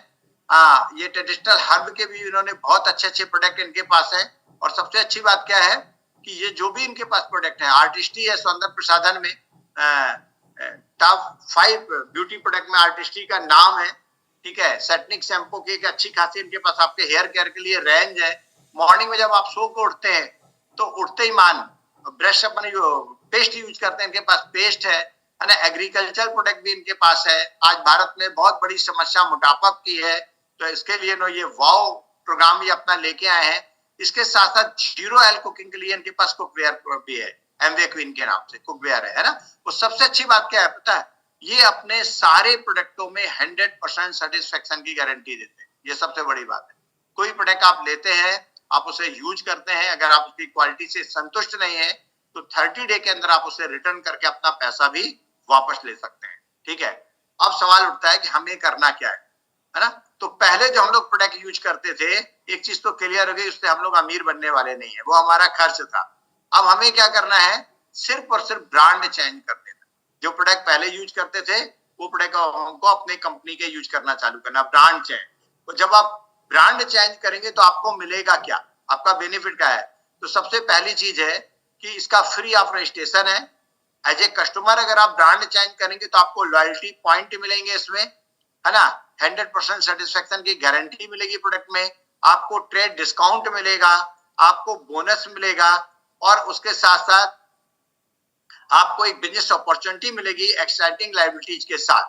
ये ट्रेडिशनल हर्ब के भी इन्होंने बहुत अच्छे अच्छे प्रोडक्ट इनके पास है। और सबसे अच्छी बात क्या है कि ये जो भी इनके पास प्रोडक्ट है, आर्टिस्ट्री है सौंदर्य प्रसाधन में टॉप 5 ब्यूटी प्रोडक्ट में आर्टिस्ट्री का नाम है, ठीक है। सेटनिक शैम्पू की एक अच्छी खासी इनके पास आपके हेयर केयर के लिए रेंज है। मॉर्निंग में जब आप सो को उठते हैं तो उठते ही मान ब्रश अपने जो पेस्ट यूज करते हैं इनके पास पेस्ट है ना। एग्रीकल्चर प्रोडक्ट भी इनके पास है। आज भारत में बहुत बड़ी समस्या मोटापा की है, तो इसके लिए ये वाओ प्रोग्राम भी अपना लेके आए हैं। इसके साथ साथ जीरो ऑयल कुकिंग के लिए इनके पास कुकवेयर भी है, एमवे क्वीन के नाम से कुकवेयर है ना। तो सबसे अच्छी बात क्या है पता है, ये अपने सारे प्रोडक्टों में 100% सेटिस्फेक्शन की गारंटी देते हैं। ये सबसे बड़ी बात है। कोई प्रोडक्ट आप लेते हैं, आप उसे यूज करते हैं, अगर आप उसकी क्वालिटी से संतुष्ट नहीं है तो 30 डे के अंदर आप उसे रिटर्न करके अपना पैसा भी वापस ले सकते हैं, ठीक है। अब सवाल उठता है कि हमें करना क्या है ना। तो पहले जो हम लोग प्रोडक्ट यूज करते थे, एक चीज तो क्लियर हो गई, उससे हम लोग अमीर बनने वाले नहीं है, वो हमारा खर्च था। अब हमें क्या करना है, सिर्फ और सिर्फ ब्रांड चेंज कर देना। जो प्रोडक्ट पहले यूज करते थे वो प्रोडक्ट हमको अपने कंपनी के यूज करना चालू करना, ब्रांड चेंज। तो जब आप ब्रांड चेंज करेंगे तो आपको मिलेगा क्या, आपका बेनिफिट क्या है। तो सबसे पहली चीज है कि इसका फ्री ऑफ रजिस्ट्रेशन है। एज ए कस्टमर अगर आप ब्रांड चेंज करेंगे तो आपको लॉयल्टी पॉइंट मिलेंगे इसमें, है ना। 100% सेटिस्फेक्शन की गारंटी मिलेगी प्रोडक्ट में, आपको ट्रेड डिस्काउंट मिलेगा, आपको बोनस मिलेगा और उसके साथ साथ आपको एक बिजनेस अपॉर्चुनिटी मिलेगी एक्साइटिंग लायबिलिटीज के साथ,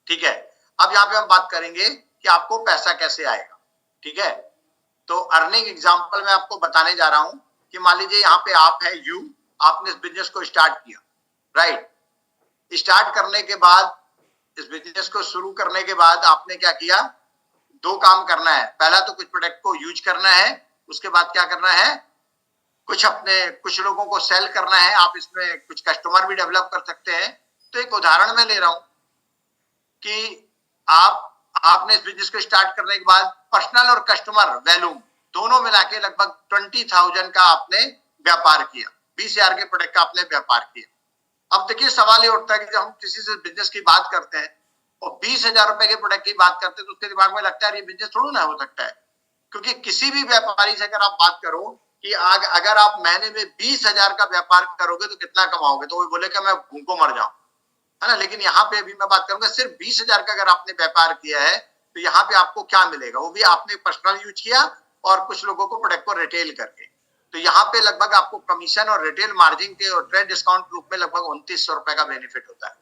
ठीक है। अब यहाँ पे हम बात करेंगे कि आपको पैसा कैसे आएगा, ठीक है। तो अर्निंग एग्जांपल मैं आपको बताने जा रहा हूं कि मान लीजिए यहाँ पे आप है आपने इस बिजनेस को स्टार्ट किया, राइट। स्टार्ट करने के बाद, इस बिजनेस को शुरू करने के बाद आपने क्या किया, 2 काम करना है। पहला तो कुछ प्रोडक्ट को यूज करना है, उसके बाद क्या करना है, कुछ लोगों को सेल करना है। आप इसमें कुछ कस्टमर भी डेवलप कर सकते हैं। तो एक उदाहरण मैं ले रहा हूं कि आपने इस बिजनेस को स्टार्ट करने के बाद पर्सनल और कस्टमर वैल्यूम दोनों मिला के लगभग 20,000 का आपने व्यापार किया, 20,000 के प्रोडक्ट का आपने व्यापार किया। अब देखिए सवाल ये उठता है कि जब हम किसी से बिजनेस की बात करते हैं और 20,000 रुपए के प्रोडक्ट की बात करते हैं तो उसके दिमाग में लगता है ये बिजनेस थोड़ा ना हो सकता है, क्योंकि किसी भी व्यापारी से अगर आप बात करो कि अगर आप महीने में 20,000 का व्यापार करोगे तो कितना कमाओगे, तो वो बोले कि मैं भूखों मर जाऊं, है ना। लेकिन यहाँ पे अभी मैं बात करूंगा सिर्फ 20,000 का अगर आपने व्यापार किया है तो यहाँ पे आपको क्या मिलेगा, वो भी आपने पर्सनल यूज किया और कुछ लोगों को प्रोडक्ट को रिटेल करके। तो यहाँ पे लगभग आपको कमीशन और रिटेल मार्जिन के और ट्रेड डिस्काउंट रूप में लगभग 2900 रुपए का बेनिफिट होता है,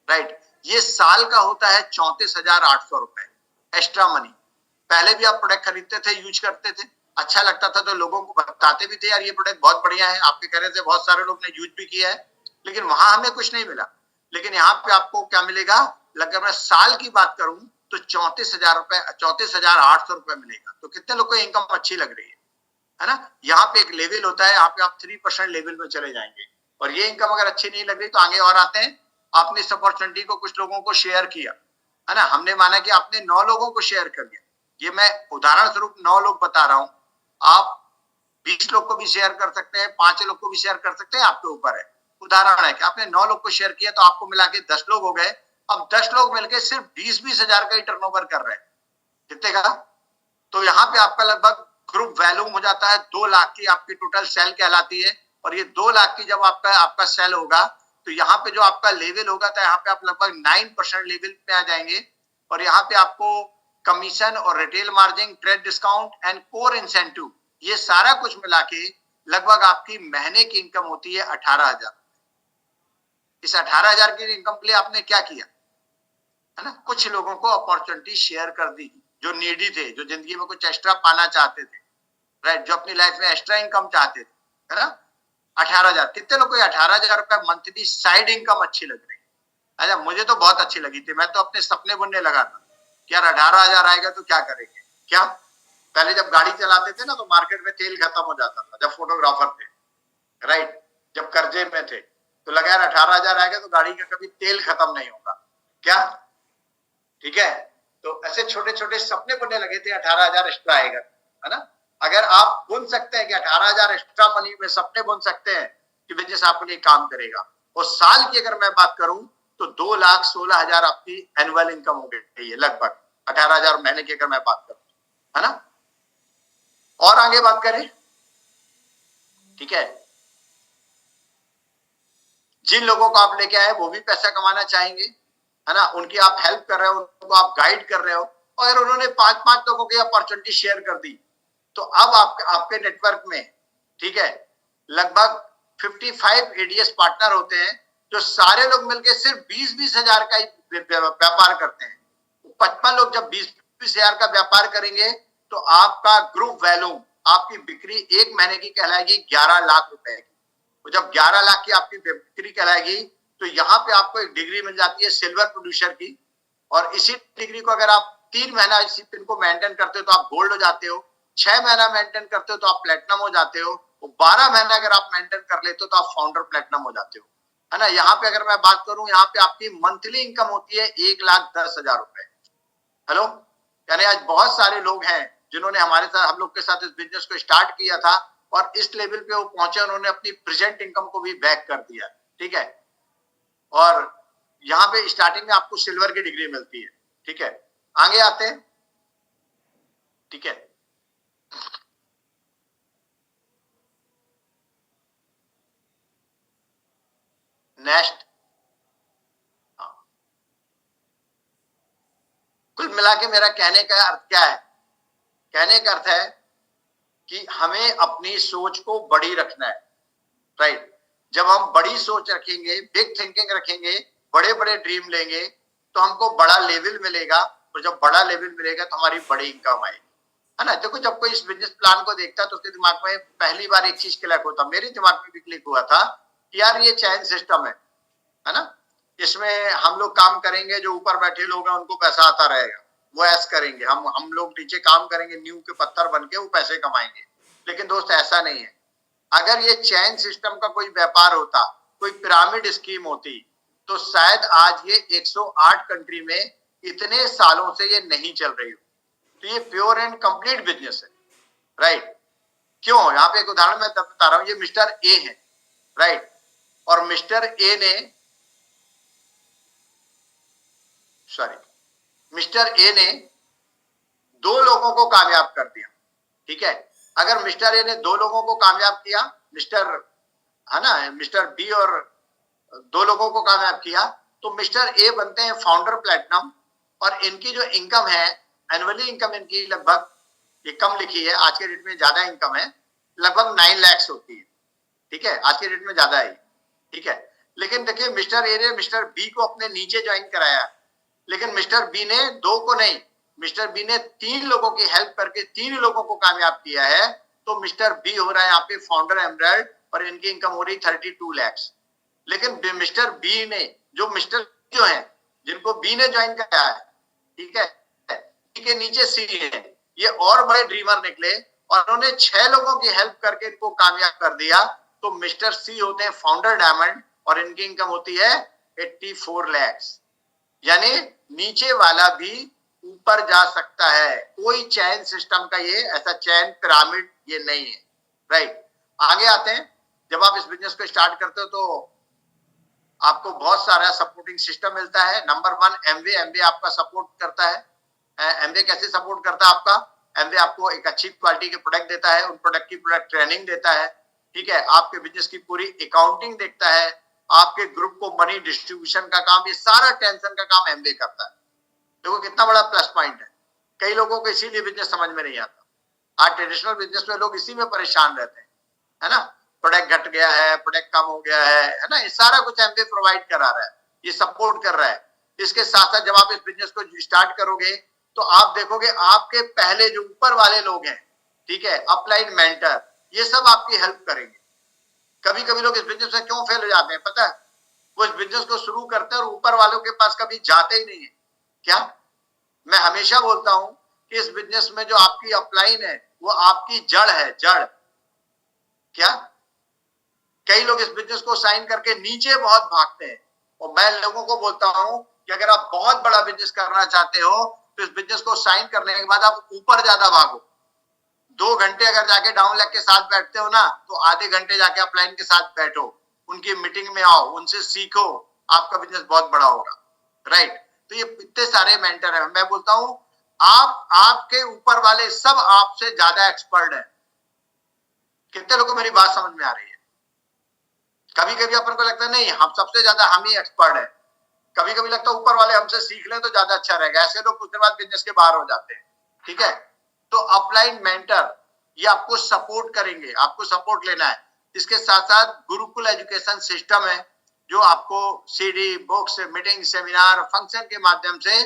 राइट। ये साल का होता है 34,800 रुपए एक्स्ट्रा मनी। पहले भी आप प्रोडक्ट खरीदते थे, यूज करते थे, अच्छा लगता था तो लोगों को बताते भी थे यार ये प्रोडक्ट बहुत बढ़िया है, आपके कहने से बहुत सारे लोग ने यूज भी किया है, लेकिन वहां हमें कुछ नहीं मिला। लेकिन यहाँ पे आपको क्या मिलेगा, लगभग मैं साल की बात करूं तो 34,000 रुपए, 34,800 रुपए मिलेगा। तो कितने लोग को इनकम अच्छी लग रही है ना। यहाँ पे एक लेवल होता है, यहाँ पे आप 3% लेवल में चले जाएंगे और ये इनकम अगर अच्छी नहीं लग रही तो आगे और आते हैं। आपने इस अपॉर्चुनिटी को कुछ लोगों को शेयर किया, है ना, हमने माना कि आपने 9 लोगों को शेयर कर दिया। ये मैं उदाहरण स्वरूप 9 लोग बता रहा हूं, आप 20 लोग को भी शेयर कर सकते हैं, 5 लोग को भी शेयर कर सकते हैं, आपके ऊपर है। उदाहरण है कि आपने 9 लोग को शेयर किया तो आपको मिला के 10 लोग हो गए। अब 10 लोग मिलकर सिर्फ 20-20 हजार का ही टर्नओवर कर रहे हैं, कितने का, तो यहाँ पे आपका लगभग ग्रुप वैल्यूम हो जाता है 2 लाख की, आपकी टोटल सेल कहलाती है। और ये 2 लाख की जब आपका सेल होगा तो यहाँ पे जो आपका लेवल होगा तो यहाँ पे आप लगभग 9% लेवल पे आ जाएंगे। और यहाँ पे आपको कमीशन और retail margin, trade discount and core incentive, ये सारा कुछ मिला के लगभग आपकी महीने की इनकम होती है 18,000। इस 18,000 की इनकम के लिए आपने क्या किया, है ना, कुछ लोगों को अपॉर्चुनिटी शेयर कर दी जो नीडी थे, जो जिंदगी में कुछ एक्स्ट्रा पाना चाहते थे, राइट, जो अपनी लाइफ में एक्स्ट्रा इनकम चाहते थे, है ना। 18,000, कितने लोग को 18,000 रुपए मंथली साइड इनकम अच्छी लग रही है। अच्छा, मुझे तो बहुत अच्छी लगी थी, मैं तो अपने सपने बुनने लगा था कि यार 18,000 आएगा तो क्या करेंगे। क्या, पहले जब गाड़ी चलाते थे ना तो मार्केट में तेल खत्म हो जाता था, जब फोटोग्राफर थे, राइट, जब कर्जे में थे तो लगा यार 18,000 आएगा तो गाड़ी का कभी तेल खत्म नहीं होगा, क्या, ठीक है। तो ऐसे छोटे छोटे सपने बुनने लगे थे 18,000 एक्स्ट्रा आएगा, है ना। अगर आप बुन सकते हैं कि 18,000 एक्स्ट्रा मनी में सपने बुन सकते हैं कि बिजनेस आपके लिए काम करेगा, और साल की अगर मैं बात करूं तो 2,16,000 आपकी एनुअल इनकम हो गई है लगभग, 18,000 महीने की अगर मैं बात करूं, है ना। और आगे बात करें, ठीक है, जिन लोगों को आप लेके आए वो भी पैसा कमाना चाहेंगे, है ना, उनकी आप हेल्प कर रहे हो, उनको आप गाइड कर रहे हो, और उन्होंने 5-5 लोगों की अपॉर्चुनिटी शेयर कर दी, तो अब आपके नेटवर्क में, ठीक है, लगभग 55 एडीएस पार्टनर होते हैं, जो सारे लोग मिलकर सिर्फ 20-20 हजार का ही व्यापार करते हैं। 55 लोग जब 20-20 हजार का व्यापार करेंगे तो आपका ग्रुप वैल्यूम, आपकी बिक्री एक महीने की कहलाएगी 11 लाख रुपए की। तो जब 11 लाख की आपकी बिक्री कहलाएगी तो यहाँ पे आपको एक डिग्री मिल जाती है सिल्वर प्रोड्यूसर की, और इसी डिग्री को अगर आप 3 महीना इसी पिन को मेंटेन करते हो तो आप गोल्ड हो जाते हो, 6 महीना मेंटेन करते हो तो आप प्लेटिनम हो जाते हो, 12 महीना अगर आप मेंटेन कर लेते हो तो आप फाउंडर प्लेटिनम हो जाते हो, है ना। यहाँ पे अगर मैं बात करूं, यहाँ पे आपकी मंथली इनकम होती है 1,10,000 रुपए। हेलो, यानी आज बहुत सारे लोग हैं जिन्होंने हमारे साथ, हम लोग के साथ इस बिजनेस को स्टार्ट किया था और इस लेवल पे वो पहुंचे, उन्होंने अपनी प्रेजेंट इनकम को भी बैक कर दिया, ठीक है। और यहाँ पे स्टार्टिंग में आपको सिल्वर की डिग्री मिलती है, ठीक है। आगे आते हैं, ठीक है, नेक्स्ट। कुल मिला के मेरा कहने का अर्थ क्या है, कहने का अर्थ है कि हमें अपनी सोच को बड़ी रखना है, राइट। जब हम बड़ी सोच रखेंगे, बिग थिंकिंग रखेंगे, बड़े बड़े ड्रीम लेंगे तो हमको बड़ा लेवल मिलेगा, और जब बड़ा लेवल मिलेगा तो हमारी बड़ी इनकम आएगी, है ना। देखो, जब कोई इस बिजनेस प्लान को देखता है तो उसके दिमाग में पहली बार एक चीज क्लिक होता, मेरे दिमाग में भी क्लिक हुआ था कि यार ये चैन सिस्टम है ना, इसमें हम लोग काम करेंगे, जो ऊपर बैठे लोग हैं उनको पैसा आता रहेगा, वो ऐस करेंगे, हम लोग नीचे काम करेंगे, नींव के पत्थर बन के वो पैसे कमाएंगे। लेकिन दोस्त ऐसा नहीं है। अगर ये चैन सिस्टम का कोई व्यापार होता, कोई पिरामिड स्कीम होती, तो शायद आज ये 108 कंट्री में इतने सालों से ये नहीं चल रही हो, तो ये प्योर एंड कंप्लीट बिजनेस है, राइट। क्यों? यहाँ पे एक उदाहरण मैं बता रहा हूं, ये मिस्टर ए है, राइट, और मिस्टर ए ने मिस्टर ए ने 2 लोगों को कामयाब कर दिया, ठीक है। अगर मिस्टर ए ने 2 लोगों को कामयाब किया, मिस्टर, है ना, मिस्टर बी और 2 लोगों को कामयाब किया, तो मिस्टर ए बनते हैं फाउंडर प्लेटिनम, और इनकी जो इनकम है, एनुअली इनकम इनकी लगभग, ये कम लिखी है, आज के डेट में ज्यादा इनकम है, लगभग 9 लाख होती है, ठीक है, आज के डेट में ज्यादा है, ठीक है। लेकिन देखिए मिस्टर ए ने मिस्टर बी को अपने नीचे ज्वाइन कराया, लेकिन मिस्टर बी ने 2 को नहीं, मिस्टर बी ने 3 लोगों की हेल्प करके 3 लोगों को कामयाब किया है, तो मिस्टर बी हो रहा है यहाँ पे फाउंडर एमराल्ड, और इनकी इनकम हो रही 32 लाख। लेकिन मिस्टर बी ने, जो मिस्टर जो है, जिनको बी ने ज्वाइन कराया है, ठीक है, बी के नीचे सी है, ये और बड़े ड्रीमर निकले, और उन्होंने 6 लोगों की हेल्प करके इनको कामयाब कर दिया, तो मिस्टर सी होते हैं फाउंडर डायमंड, और इनकी इनकम होती है 84 लाख। यानी नीचे वाला भी ऊपर जा सकता है, कोई चैन सिस्टम का ये ऐसा चैन पिरामिड ये नहीं है, राइट। आगे आते हैं, जब आप इस बिजनेस को स्टार्ट करते हो तो आपको बहुत सारा सपोर्टिंग सिस्टम मिलता है। नंबर 1 एमवे, एमवे आपका सपोर्ट करता है। एमवे कैसे सपोर्ट करता है आपका? एमवे आपको एक अच्छी क्वालिटी के प्रोडक्ट देता है, उन प्रोडक्ट की प्रोडक्ट ट्रेनिंग देता है, ठीक है, आपके बिजनेस की पूरी अकाउंटिंग देखता है, आपके ग्रुप को मनी डिस्ट्रीब्यूशन का काम, ये सारा टेंशन का काम एमवे करता है। देखो कितना बड़ा प्लस पॉइंट है। कई लोगों को इसीलिए बिजनेस समझ में नहीं आता। आज ट्रेडिशनल बिजनेस में लोग इसी में परेशान रहते हैं, है ना, प्रोडक्ट घट गया है, प्रोडक्ट कम हो गया है ना, ये सारा कुछ एमवे प्रोवाइड करा रहा है, ये सपोर्ट कर रहा है। इसके साथ साथ जब आप इस बिजनेस को स्टार्ट करोगे तो आप देखोगे आपके पहले जो ऊपर वाले लोग हैं, ठीक है, अपलाइन मेंटर, ये सब आपकी हेल्प करेंगे। कभी कभी लोग इस बिजनेस में क्यों फेल हो जाते हैं पता है? वो इस बिजनेस को शुरू करते हैं और ऊपर वालों के पास कभी जाते ही नहीं है। क्या? मैं हमेशा बोलता हूं कि इस बिजनेस में जो आपकी अपलाइन है वो आपकी जड़ है, जड़। क्या? कई लोग इस बिजनेस को साइन करके नीचे बहुत भागते हैं, और मैं लोगों को बोलता हूं कि अगर आप बहुत बड़ा बिजनेस करना चाहते हो तो इस बिजनेस को साइन करने के बाद आप ऊपर ज्यादा भागो। 2 घंटे अगर जाके डाउन लेग के साथ बैठते हो ना, तो आधे घंटे जाके अपलाइन के साथ बैठो, उनकी मीटिंग में आओ, उनसे सीखो, आपका बिजनेस बहुत बड़ा होगा, राइट। तो ये इतने सारे मेंटर हैं, मैं बोलता हूं आपके ऊपर वाले सब आपसे ज्यादा एक्सपर्ट हैं। कितने लोगों को मेरी बात समझ में आ रही है? कभी कभी अपन को लगता है नहीं, हम सबसे ज्यादा हम ही एक्सपर्ट हैं। कभी कभी लगता है ऊपर वाले हमसे सीख लें तो ज्यादा अच्छा रहेगा। ऐसे लोग कुछ देर बाद बिजनेस के बाहर हो जाते हैं, ठीक है। तो अपलाइन मेंटर ये आपको सपोर्ट करेंगे, आपको सपोर्ट लेना है। इसके साथ साथ गुरुकुल एजुकेशन सिस्टम है, जो आपको CD, books, meeting, seminar, function के माध्यम से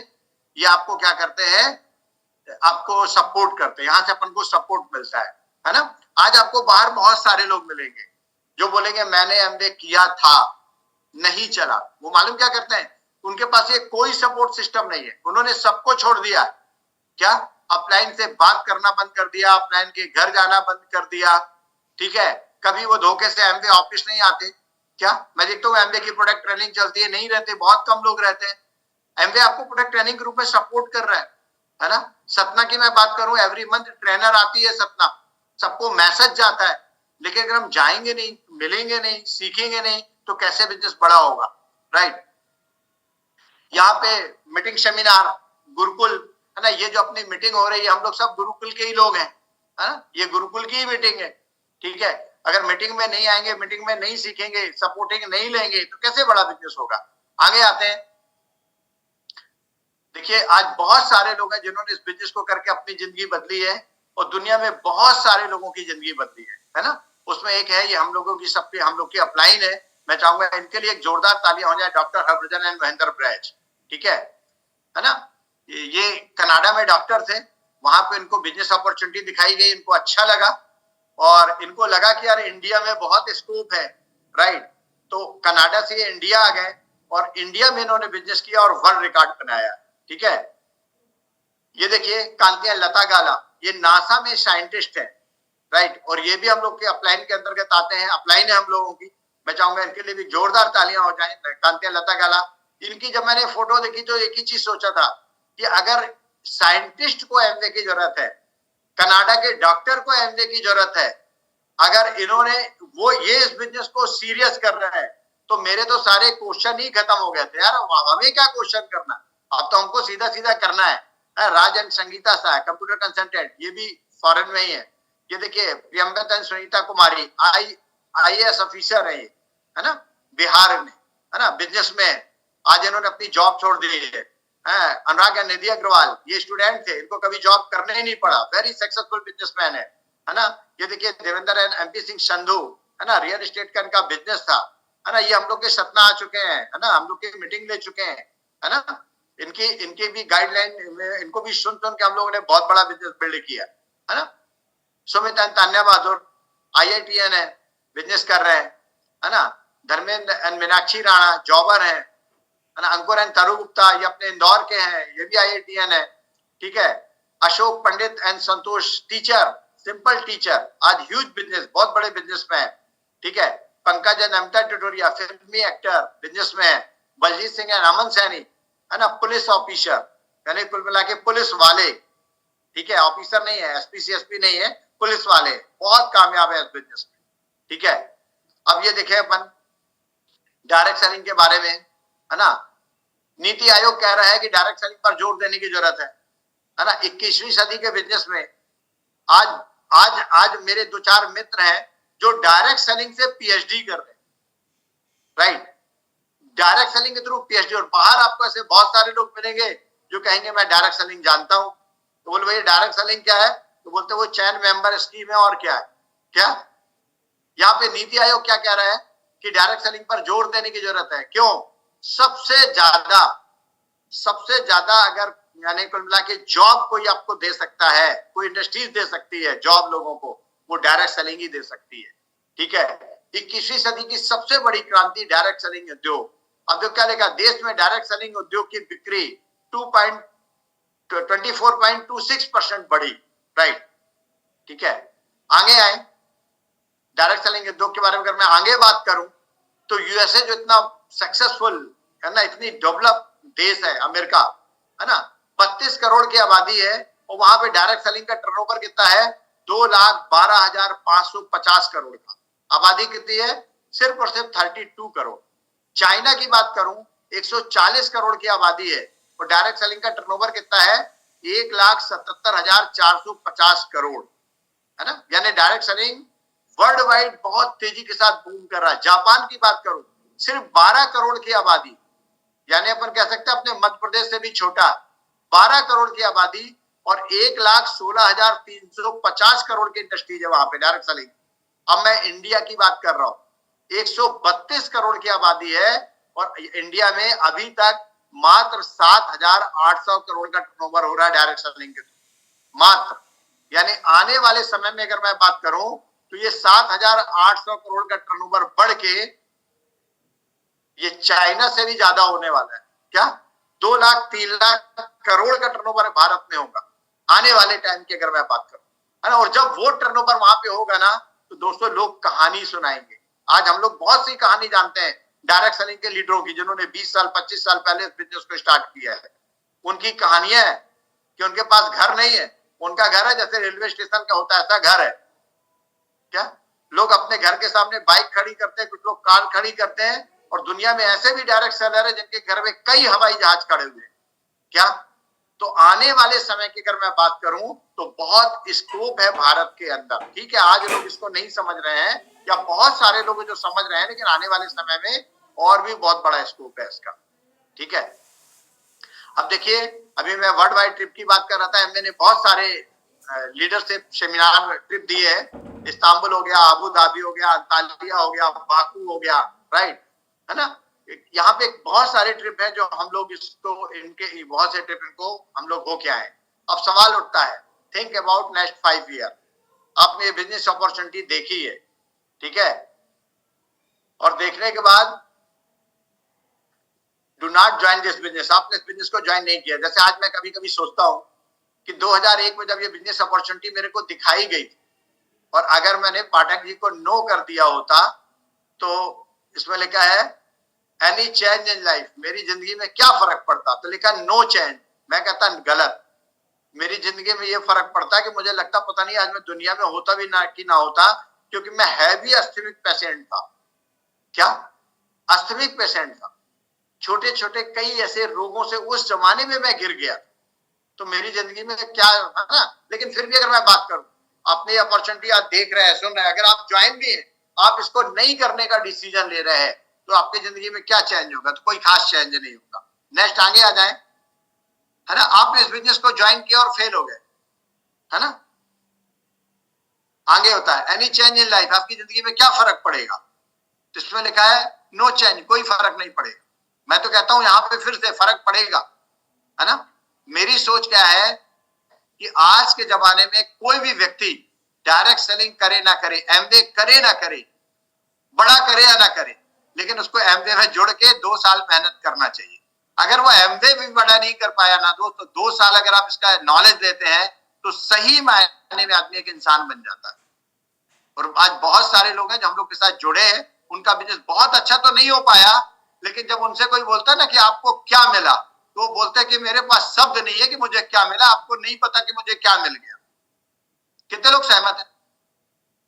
ये आपको क्या करते हैं, आपको सपोर्ट करते हैं। यहाँ से अपन को सपोर्ट मिलता है ना। आज आपको बाहर बहुत सारे लोग मिलेंगे जो बोलेंगे मैंने एमबीए किया था, नहीं चला। वो मालूम क्या करते हैं? उनके पास ये कोई सपोर्ट सिस्टम नहीं है, उन्होंने सबको छोड़ दिया। क्या? अपलाइन से बात करना बंद कर दिया, अपलाइन के घर जाना बंद कर दिया, ठीक है। कभी वो धोखे से एमबीए ऑफिस नहीं आते। क्या? मैं देखता हूँ एमबीए की प्रोडक्ट ट्रेनिंग चलती है, नहीं रहते, बहुत कम लोग रहते हैं। एमबीए आपको प्रोडक्ट ट्रेनिंग के रूप में सपोर्ट कर रहा है ना। सतना की मैं बात करूं, एवरी मंथ ट्रेनर आती है सतना, सबको मैसेज जाता है, लेकिन अगर हम जाएंगे नहीं, मिलेंगे नहीं, सीखेंगे नहीं, तो कैसे बिजनेस बड़ा होगा, राइट। यहाँ पे मीटिंग, सेमिनार, गुरुकुल, है ना, ये जो अपनी मीटिंग हो रही है, हम लोग सब गुरुकुल के ही लोग हैं, है ना, ये गुरुकुल की ही मीटिंग है, ठीक है। अगर मीटिंग में नहीं आएंगे, मीटिंग में नहीं सीखेंगे, सपोर्टिंग नहीं लेंगे, तो कैसे बड़ा बिजनेस होगा। आगे आते हैं। देखिए आज बहुत सारे लोग हैं जिन्होंने इस बिजनेस को करके अपनी जिंदगी बदली है, और दुनिया में बहुत सारे लोगों की जिंदगी बदली है ना। उसमें एक है, ये हम लोगों की, सबके हम लोग की अपलाइन है। मैं चाहूंगा इनके लिए एक जोरदार तालियां हो जाए, डॉक्टर हरभजन एंड महेंद्र ब्रैज, ठीक है ना। ये कनाडा में डॉक्टर थे, वहां पे इनको बिजनेस अपॉर्चुनिटी दिखाई गई, इनको अच्छा लगा, और इनको लगा कि यार इंडिया में बहुत स्कोप है, राइट। तो कनाडा से इंडिया आ गए, और इंडिया में इन्होंने बिजनेस किया और वर्ल्ड रिकॉर्ड बनाया, ठीक है। ये देखिए कांतिया लता गाला, ये नासा में साइंटिस्ट है, राइट, और ये भी हम लोग के अपलाइन के अंतर्गत आते हैं, अपलाइन है हम लोगों की। मैं चाहूंगा इनके लिए भी जोरदार तालियां हो जाएं, कांतिया लता गाला, इनकी जब मैंने फोटो देखी तो एक ही चीज सोचा था कि अगर साइंटिस्ट को एमवे की जरूरत है, कनाडा के डॉक्टर को एमवे की जरूरत है, अगर इन्होंने वो ये इस बिजनेस को सीरियस कर रहे हैं, तो मेरे तो सारे क्वेश्चन ही खत्म हो गए थे यार। हमें क्या क्वेश्चन करना, अब तो हमको सीधा सीधा करना है। राज एंड संगीता सा है कंप्यूटर कंसल्टेंट, ये भी फॉरेन में ही है। ये देखिए Priyambat and Sunita Kumari IAS officer है ये, है ना, बिहार में, है ना, बिजनेस में। आज इन्होंने अपनी जॉब छोड़ दी है। अनुराग एंड निधि अग्रवाल ये स्टूडेंट थे, इनको कभी जॉब करने ही नहीं पड़ा, वेरी सक्सेसफुल बिजनेसमैन है ना। ये देखिए देवेंद्र एंड MP सिंह संधू, है ना, रियल एस्टेट का इनका बिजनेस था, है ना। ये हम लोग के सतना आ चुके हैं, है ना, हम लोग की मीटिंग ले चुके हैं, है ना। इनकी भी गाइडलाइन, इनको भी सुन सुन के हम लोगों ने बहुत बड़ा बिजनेस बिल्ड किया, है ना। Sumit and Tanya Bahadur IITN है, बिजनेस कर रहे हैं, है ना। धर्मेंद्र एंड मीनाक्षी राणा जॉबर है ना। अंकुर एंड तारू गुप्ता ये अपने इंदौर के हैं, ये भी IITN है, ठीक है। Ashok Pandit and Santosh teacher, simple teacher, आज ह्यूज बिजनेस, बहुत बड़े बिजनेस में है, ठीक है। पंकज एंड अमिता टटोरिया फिल्मी एक्टर, बिजनेस में है। बलजीत सिंह एंड अमन सैनी, है ना, पुलिस ऑफिसर, यानी कुल मिला के पुलिस वाले, ठीक है, ऑफिसर नहीं है, SP CSP नहीं है, पुलिस वाले, बहुत कामयाब है इस बिजनेस में, ठीक है। अब ये देखे अपन डायरेक्ट सेलिंग के बारे में, है ना। नीति आयोग कह रहा है कि डायरेक्ट सेलिंग पर जोर देने की जरूरत है ना। 21वीं सदी के बिजनेस में आज आज आज मेरे 2-4 मित्र हैं जो डायरेक्ट सेलिंग से PhD कर रहे हैं, राइट। डायरेक्ट सेलिंग के थ्रू PhD, और बाहर आपको ऐसे बहुत सारे लोग मिलेंगे जो कहेंगे मैं डायरेक्ट सेलिंग जानता हूं, तो बोले भाई डायरेक्ट सेलिंग क्या है, तो बोलते वो चैन मेंबर स्कीम है, और क्या है, क्या। यहाँ पे नीति आयोग क्या कह रहा है कि डायरेक्ट सेलिंग पर जोर देने की जरूरत है। क्यों? सबसे ज्यादा अगर यानी कुल मिला के जॉब कोई आपको दे सकता है, कोई इंडस्ट्रीज दे सकती है जॉब लोगों को, वो डायरेक्ट सेलिंग ही दे सकती है, ठीक है। 21वीं सदी की सबसे बड़ी क्रांति डायरेक्ट सेलिंग उद्योग। अब जो क्या लिखा, देश में डायरेक्ट सेलिंग उद्योग की बिक्री 24.26% बढ़ी, राइट, ठीक है। आगे आए डायरेक्ट सेलिंग उद्योग के बारे में अगर मैं आगे बात करूं, तो USA जो इतना सक्सेसफुल है ना, इतनी डेवलप देश है अमेरिका, है ना, 32 करोड़ की आबादी है, और वहां पे डायरेक्ट सेलिंग का टर्नओवर कितना है, 2,12,550 करोड़ का। आबादी कितनी है, सिर्फ और सिर्फ 32 करोड़। चाइना की बात करूं, 140 करोड़ की आबादी है, और डायरेक्ट सेलिंग का टर्नओवर कितना है, 1,77,450 करोड़, है ना। यानी डायरेक्ट सेलिंग वर्ल्ड वाइड बहुत तेजी के साथ बूम कर रहा है। जापान की बात करूं, सिर्फ 12 करोड़ की आबादी, यानी अपन कह सकते हैं अपने मध्य प्रदेश से भी छोटा, 12 करोड़ की आबादी, और 1,16,350 करोड़ की इंडस्ट्रीज है वहां पे डायरेक्ट सेलिंग। अब मैं इंडिया की बात कर रहा हूं, 132 करोड़ की आबादी है, और इंडिया में अभी तक मात्र 7,800 करोड़ का टर्नओवर हो रहा है डायरेक्ट सेलिंग के, मात्र। यानी आने वाले समय में अगर मैं बात करूं, तो ये 7,800 करोड़ का टर्नओवर बढ़ के ये चाइना से भी ज्यादा होने वाला है। क्या? 2 लाख 3 लाख करोड़ का टर्नओवर भारत में होगा आने वाले टाइम की अगर मैं बात करूं, है ना। और जब वो टर्नओवर वहां पे होगा ना, तो दोस्तों लोग कहानी सुनाएंगे। आज हम लोग बहुत सी कहानी जानते हैं डायरेक्ट सेलिंग के लीडरों की, जिन्होंने 20 साल 25 साल पहले इस बिजनेस को स्टार्ट किया है। उनकी कहानियां है कि उनके पास घर नहीं है, उनका घर है जैसे रेलवे स्टेशन का होता है, ऐसा घर है। क्या? लोग अपने घर के सामने बाइक खड़ी करते हैं, कुछ लोग कार खड़ी करते हैं, और दुनिया में ऐसे भी डायरेक्ट सेलर है जिनके घर में कई हवाई जहाज खड़े हुए हैं। क्या? तो आने वाले समय की अगर मैं बात करूं, तो बहुत स्कोप है भारत के अंदर, ठीक है। आज लोग इसको नहीं समझ रहे हैं, या बहुत सारे लोग जो समझ रहे हैं, लेकिन आने वाले समय में और भी बहुत बड़ा स्कोप है इसका, ठीक है। अब देखिए, अभी मैं वर्ल्ड वाइड ट्रिप की बात कर रहा था, मैंने बहुत सारे लीडरशिप सेमिनार ट्रिप दिए हैं। इस्तांबुल हो गया, अबू धाबी हो गया, अंतालिया हो गया, बाकू हो गया, राइट, है ना। यहाँ पे बहुत सारे ट्रिप हैं जो हम लोग इसको, इनके बहुत से ट्रिप इनको हम लोग हो के आए। अब सवाल उठता है, थिंक अबाउट नेक्स्ट 5 ईयर। आपने बिजनेस अपॉर्चुनिटी देखी है, ठीक है, और देखने के बाद do not join this business. आपने इस बिजनेस को ज्वाइन नहीं किया। जैसे आज मैं कभी कभी सोचता हूँ कि 2001 में जब ये बिजनेस अपॉर्चुनिटी मेरे को दिखाई गई थी, और अगर मैंने पाठक जी को नो कर दिया होता, तो इसमें लिखा है एनी चेंज इन लाइफ, मेरी जिंदगी में क्या फर्क पड़ता? तो लिखा नो चेंज। मैं कहता गलत, मेरी जिंदगी में ये फर्क पड़ता है कि मुझे लगता पता नहीं आज मैं दुनिया में होता भी ना कि ना होता, क्योंकि मैं हैवी अस्थमिक पेशेंट था। क्या? अस्थमिक पेशेंट था। छोटे छोटे कई ऐसे रोगों से उस जमाने में मैं गिर गया। तो मेरी जिंदगी में क्या है ना, लेकिन फिर भी अगर मैं बात करूं, अपनी अपॉर्चुनिटी आप देख रहे हैं, सुन रहे हैं, अगर आप ज्वाइन भी हैं, आप इसको नहीं करने का डिसीजन ले रहे हैं, तो आपकी जिंदगी में क्या चेंज होगा? तो कोई खास चेंज नहीं होगा। नेक्स्ट आगे आ जाए, है ना। आपने इस बिजनेस को ज्वाइन किया और फेल हो गए, है ना। आगे होता है एनी चेंज इन लाइफ, आपकी जिंदगी में क्या फर्क पड़ेगा? तो इसमें लिखा है नो चेंज, कोई फर्क नहीं पड़ेगा। मैं तो कहता हूं यहां पे फिर से फर्क पड़ेगा, है ना। मेरी सोच क्या है कि आज के जमाने में कोई भी व्यक्ति डायरेक्ट सेलिंग करे ना करे, एमवे करे ना करे, बड़ा करे या ना करे, लेकिन उसको एमवे में जुड़ के 2 साल मेहनत करना चाहिए। अगर वो एमवे भी बड़ा नहीं कर पाया ना दोस्त, तो 2 साल अगर आप इसका नॉलेज लेते हैं तो सही मायने में आदमी एक इंसान बन जाता है। और आज बहुत सारे लोग हैं जो हम लोग के साथ जुड़े हैं, उनका बिजनेस बहुत अच्छा तो नहीं हो पाया, लेकिन जब उनसे कोई बोलता है ना कि आपको क्या मिला, तो वो बोलते हैं कि मेरे पास शब्द नहीं है कि मुझे क्या मिला, आपको नहीं पता कि मुझे क्या मिल गया। कितने लोग सहमत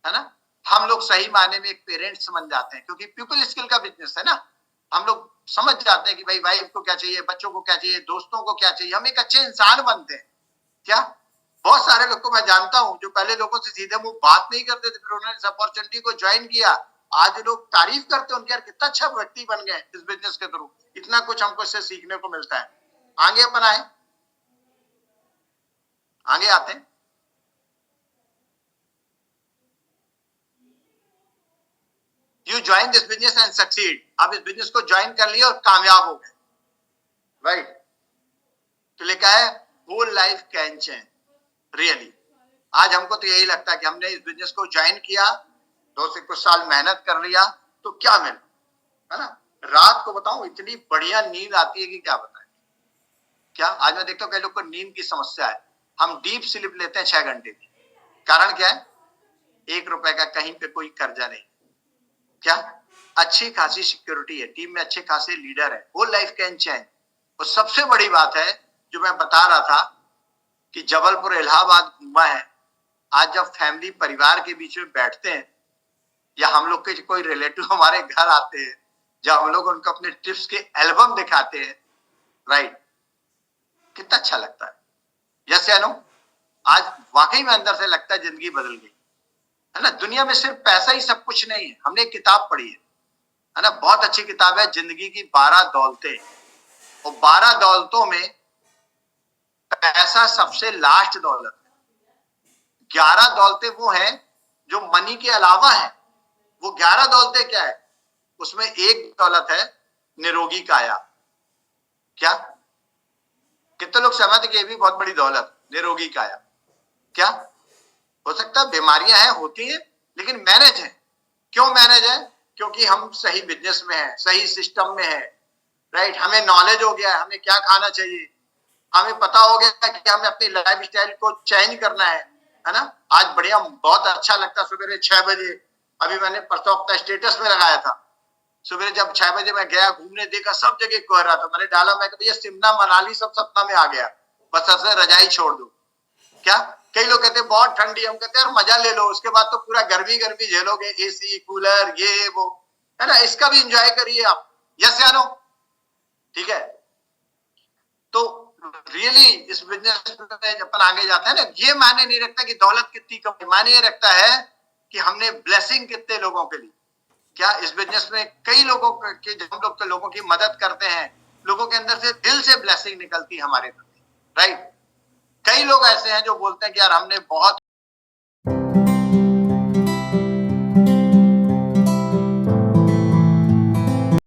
है ना। हम लोग सही मायने में एक पेरेंट्स बन जाते हैं, क्योंकि पीपल स्किल का बिजनेस है ना। हम लोग समझ जाते हैं कि भाई वाइफ को क्या चाहिए, बच्चों को क्या चाहिए, दोस्तों को क्या चाहिए, हम एक अच्छे इंसान बनते हैं। क्या? बहुत सारे लोग को मैं जानता हूं जो पहले लोगों से सीधे मुंह बात नहीं करते थे, फिर उन्होंने इस अपॉर्चुनिटी को ज्वाइन किया। आज लोग तारीफ करते हैं उनके, यार कितना अच्छा व्यक्ति बन गए इस बिजनेस के थ्रू। इतना कुछ हमको इससे सीखने को मिलता है। आगे अपन आए, आगे आते हैं। You join this business and succeed, आप इस बिजनेस को ज्वाइन कर लिया और कामयाब हो गए, राइट। तो लिखा है whole life can change, really. आज हमको तो यही लगता है कि हमने इस बिजनेस को ज्वाइन किया, 2 से कुछ साल मेहनत कर लिया, तो क्या मिला, है ना। रात को बताऊं इतनी बढ़िया नींद आती है कि क्या बताएं। क्या आज मैं देखता हूँ कई लोग को नींद की समस्या है। हम डीप स्लीप लेते हैं 6 घंटे की, कारण क्या है? 1 रुपए का कहीं पे कोई कर्जा नहीं। क्या? अच्छी खासी सिक्योरिटी है, टीम में अच्छे खासे लीडर है, वो लाइफ कैन चेंज। और सबसे बड़ी बात है जो मैं बता रहा था कि जबलपुर इलाहाबाद घूमा है। आज जब फैमिली परिवार के बीच में बैठते हैं, या हम लोग के कोई रिलेटिव हमारे घर आते हैं, जब हम लोग उनको अपने ट्रिप्स के एल्बम दिखाते हैं, राइट, कितना अच्छा लगता है। यस या नो? आज वाकई में अंदर से लगता है जिंदगी बदल गई, है ना। दुनिया में सिर्फ पैसा ही सब कुछ नहीं है। हमने एक किताब पढ़ी है ना, बहुत अच्छी किताब है, जिंदगी की 12 दौलतें। और 12 दौलतों में पैसा सबसे लास्ट दौलत है। 11 दौलतें वो हैं जो मनी के अलावा है। वो 11 दौलतें क्या है? उसमें एक दौलत है निरोगी काया। क्या? कितने लोग सहमत है कि ये भी बहुत बड़ी दौलत, निरोगी काया। क्या? हो सकता है बीमारियां हैं, होती हैं, लेकिन मैनेज है। क्यों मैनेज है? क्योंकि हम सही बिजनेस में है, सही सिस्टम में है, राइट। हमें नॉलेज हो गया है हमें क्या खाना चाहिए, हमें पता हो गया कि हमें अपनी लाइफ स्टाइल को चेंज करना है ना। आज बढ़िया, बहुत अच्छा लगता सवेरे 6 बजे। अभी मैंने परसों अपना स्टेटस में लगाया था, सुबह जब 6 बजे मैं गया घूमने, देखा सब जगह कोहरा था। मैंने डाला, मैं भैया शिमला मनाली सब सपना में आ गया, बस सबसे रजाई छोड़ दो। क्या? कई लोग कहते हैं बहुत ठंडी, हम कहते हैं यार मजा ले लो, उसके बाद तो पूरा गर्मी गर्मी झेलोगे, एसी कूलर ये वो, है ना। इसका भी इंजॉय करिए आप। यस या नो? ठीक है। तो रियली इस बिजनेस में अपन आगे जाते हैं ना, ये मायने नहीं रखता कि दौलत कितनी कम, मायने ये रखता है कि हमने ब्लेसिंग कितने लोगों के लिए। क्या इस बिजनेस में कई लोगों के, हम लोग तो लोगों की मदद करते हैं, लोगों के अंदर से दिल से ब्लेसिंग निकलती है हमारे प्रति, राइट। कई लोग ऐसे हैं जो बोलते हैं कि यार हमने बहुत